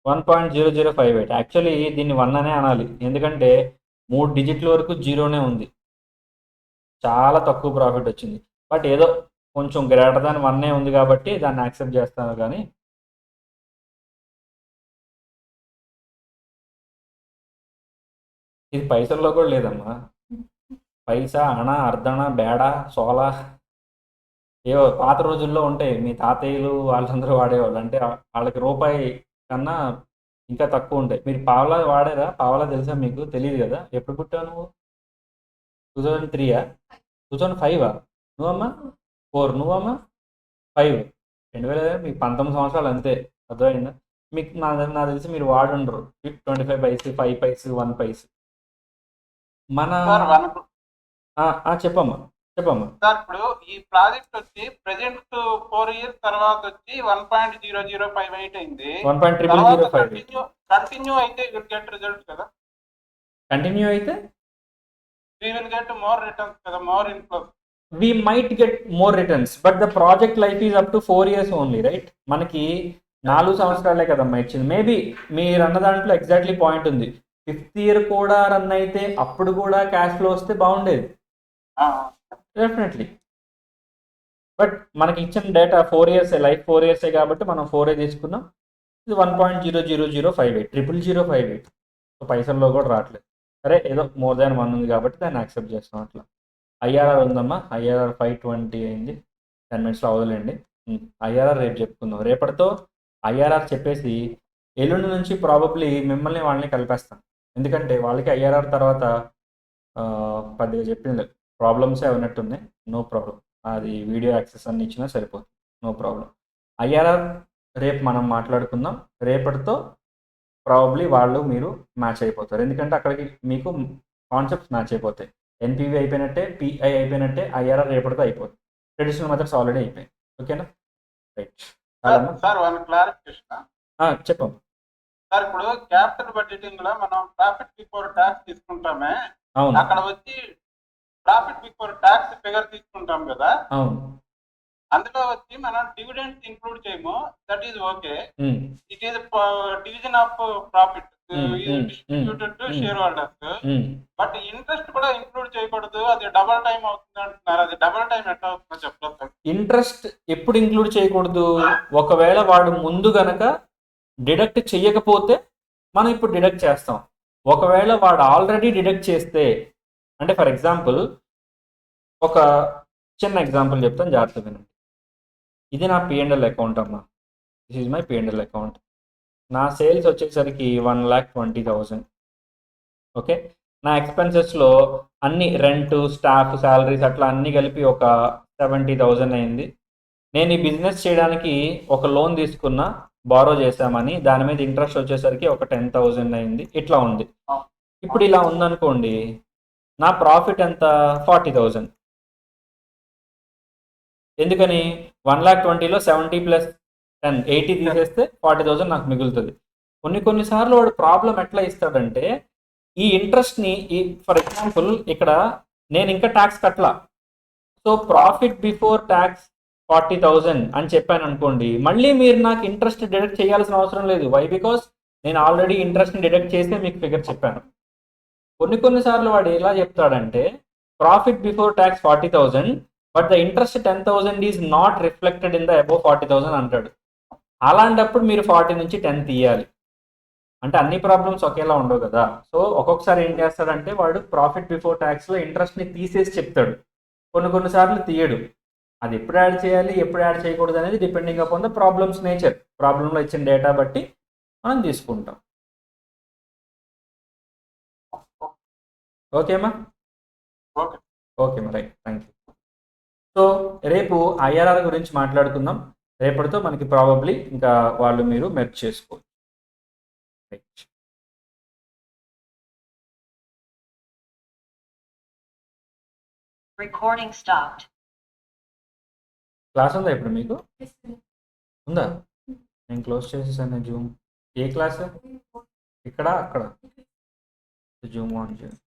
1.0058. యాక్చువల్లీ దీన్ని 1 అనే అనాలి, ఎందుకంటే 3 డిజిట్ల వరకు జీరోనే ఉంది, చాలా తక్కువ ప్రాఫిట్ వచ్చింది. బట్ ఏదో కొంచెం గ్రేటర్ దాన్ 1 ఉంది కాబట్టి దాన్ని యాక్సెప్ట్ చేస్తాను. కానీ ఇది పైసల్లో కూడా లేదమ్మా, పైసా, అణ, అర్ధణ, బేడ, సోలా ఏవో పాత రోజుల్లో ఉంటాయి, మీ తాతయ్యలు వాళ్ళందరూ వాడేవాళ్ళు, అంటే వాళ్ళకి రూపాయి కన్నా ఇంకా తక్కువ ఉంటాయి. మీరు పావలా వాడారా? పావలా తెలుసా మీకు? తెలియదు కదా. ఎప్పుడు పుట్టావు నువ్వు? 2003, 2005? నువ్వమ్మా 4, నువ్వమ్మా 5, 2000. మీకు 19 సంవత్సరాలు అంతే, అర్థమైందా? మీకు నాకు తెలిసి మీరు వాడుండరు 25 పైస్, 5 పైస్, 1 పైస్. మన చెప్పమ్మా సార్, ఇప్పుడు ఈ ప్రాజెక్ట్ వచ్చి ప్రెజెంట్ 4 years తర్వాత వచ్చి 1.0058 అయింది. 1.0005 కంటిన్యూ అయితే విల్ గెట్ రిజల్ట్ కదా. కంటిన్యూ అయితే we will get more returns కదా, more inflows. we might get more returns, but the project life is up to 4 years only, right? మనకి 4 సంవత్సరాలే కదమ్మా ఇచ్చింది. మేబీ మీరు అన్న దాంట్లో ఎగ్జాక్ట్లీ పాయింట్ ఉంది. 5th year కూడా రన్ అయితే అప్పుడు కూడా క్యాష్ ఫ్లో వస్తే బాగుండేది, డెఫినెట్లీ. బట్ మనకి ఇచ్చిన డేటా 4 years, లైఫ్ 4 years కాబట్టి మనం 4 తీసుకున్నాం. ఇది 1.00058, 00058. సో పైసల్లో కూడా రావట్లేదు. సరే, ఏదో మోర్ దాన్ 1 ఉంది కాబట్టి దాన్ని యాక్సెప్ట్ చేస్తాం. అట్లా ఐఆర్ఆర్ ఉందమ్మా, ఐఆర్ఆర్ 520 అయింది. 10 minutesలో అవదలేండి. ఐఆర్ఆర్ రేపు చెప్పుకుందాం. రేపటితో ఐఆర్ఆర్ చెప్పేసి ఎల్లుండి నుంచి ప్రాబబ్లీ మిమ్మల్ని వాళ్ళని కలిపేస్తాను, ఎందుకంటే వాళ్ళకి ఐఆర్ఆర్ తర్వాత పెద్దగా చెప్పింది ప్రాబ్లమ్సే ఉన్నట్టున్నాయి. నో ప్రాబ్లం, అది వీడియో యాక్సెస్ అన్ని ఇచ్చినా సరిపోతుంది, నో ప్రాబ్లం. ఐఆర్ఆర్ రేపు మనం మాట్లాడుకుందాం. రేపటితో ప్రాబబ్లీ వాళ్ళు మీరు మ్యాచ్ అయిపోతారు, ఎందుకంటే అక్కడికి మీకు కాన్సెప్ట్స్ మ్యాచ్ అయిపోతాయి. ఎన్పివి అయిపోయినట్టే, పిఐ అయిపోయినట్టే, ఐఆర్ఆర్ రేపటితో అయిపోతుంది. ట్రెడిషనల్ మెథడ్స్ ఆల్రెడీ అయిపోయాయి. ఓకేనా, రైట్. సార్, వన్ క్లారిఫికేషన్ చెప్పండి సార్. ఇప్పుడు క్యాపిటల్ బడ్జెటింగ్ లో మనం ప్రాఫిట్ బిఫోర్ ట్యాక్స్ తీసుకుంటామే, అవును, అక్కడ వచ్చి ప్రాఫిట్ బిఫోర్ ట్యాక్స్ ఫిగర్ తీసుకుంటాం కదా. అవును, అందులో వచ్చి మనం డివిడెండ్స్ ఇంక్లూడ్ చేయము, that is okay. It is division of profit distributed to share holders. But interest కూడా ఇంక్లూడ్ చేయకూడదు, అది డబల్ టైం అవుతుంది అంటున్నారు. అది డబల్ టైం ఎట్లా అవుతుందో చెప్పలేదు. ఇంట్రెస్ట్ ఎప్పుడు ఇంక్లూడ్ చేయకూడదు? ఒకవేళ వాడు ముందు గనక డిడక్ట్ చేయకపోతే మనం ఇప్పుడు డిడక్ట్ చేస్తాం. ఒకవేళ వాడు ఆల్రెడీ డిడక్ట్ చేస్తే, అంటే ఫర్ ఎగ్జాంపుల్ ఒక చిన్న ఎగ్జాంపుల్ చెప్తాను, జాగ్రత్తగా వినండి. ఇది నా P&L అకౌంట్ అమ్మా, this is my P&L account. నా సేల్స్ వచ్చేసరికి 1,20,000. ఓకే, నా ఎక్స్పెన్సెస్లో అన్ని రెంట్, స్టాఫ్, శాలరీస్ అట్లా అన్నీ కలిపి ఒక 70,000 అయింది. నేను ఈ బిజినెస్ చేయడానికి ఒక లోన్ తీసుకున్నా, బారో చేశామని, దాని మీద ఇంట్రెస్ట్ వచ్చేసరికి ఒక 10,000 అయింది. ఇట్లా ఉంది. ఇప్పుడు ఇలా ఉందనుకోండి, నా ప్రాఫిట్ ఎంత 40,000. ఎందుకని 1,20,000లో 70 ప్లస్ 10 80 తీసేస్తే 40,000 నాకు మిగులుతుంది. కొన్నిసార్లు వాడు ప్రాబ్లం ఎట్లా ఇస్తాడంటే ఈ ఇంట్రెస్ట్ని ఫర్ ఎగ్జాంపుల్ ఇక్కడ నేను ఇంకా ట్యాక్స్ కట్టలా, సో ప్రాఫిట్ బిఫోర్ ట్యాక్స్ 40,000 అని చెప్పాను అనుకోండి, మళ్ళీ మీరు నాకు ఇంట్రెస్ట్ డిడక్ట్ చేయాల్సిన అవసరం లేదు. వై? బికాస్ నేను ఆల్రెడీ ఇంట్రెస్ట్ని డిడక్ట్ చేస్తే మీకు ఫిగర్ చెప్పాను. కొన్నిసార్లు వాడు ఎలా చెప్తాడంటే profit before tax 40,000 but the interest 10,000 is not reflected in the above 40,000 అంటాడు. అలాంటప్పుడు మీరు 40 నుంచి 10 తీయాలి. అంటే అన్ని ప్రాబ్లమ్స్ ఒకేలా ఉండవు కదా. సో ఒక్కొక్కసారి ఏం చేస్తాడంటే వాడు ప్రాఫిట్ బిఫోర్ ట్యాక్స్లో ఇంట్రెస్ట్ని తీసేసి చెప్తాడు, కొన్నిసార్లు తీయడు. అది ఎప్పుడు యాడ్ చేయాలి ఎప్పుడు యాడ్ చేయకూడదు అనేది depending upon the problem's nature, ప్రాబ్లంలో ఇచ్చిన డేటా బట్టి మనం తీసుకుంటాం. ఓకేమా? ఓకే. ఓకేమా, రైట్, థ్యాంక్ యూ. సో రేపు ఐఆర్ఆర్ గురించి మాట్లాడుకుందాం. రేపటితో మనకి ప్రాబబ్లీ ఇంకా వాళ్ళు మీరు మెర్జ్ చేసుకోవచ్చు. రైట్. Recording stopped. క్లాస్ ఉందా ఇప్పుడు మీకు? ఉందా? నేను క్లోజ్ చేసేసాను జూమ్. ఏ క్లాస్? ఇక్కడ అక్కడ జూమ్ ఆన్ చేయండి.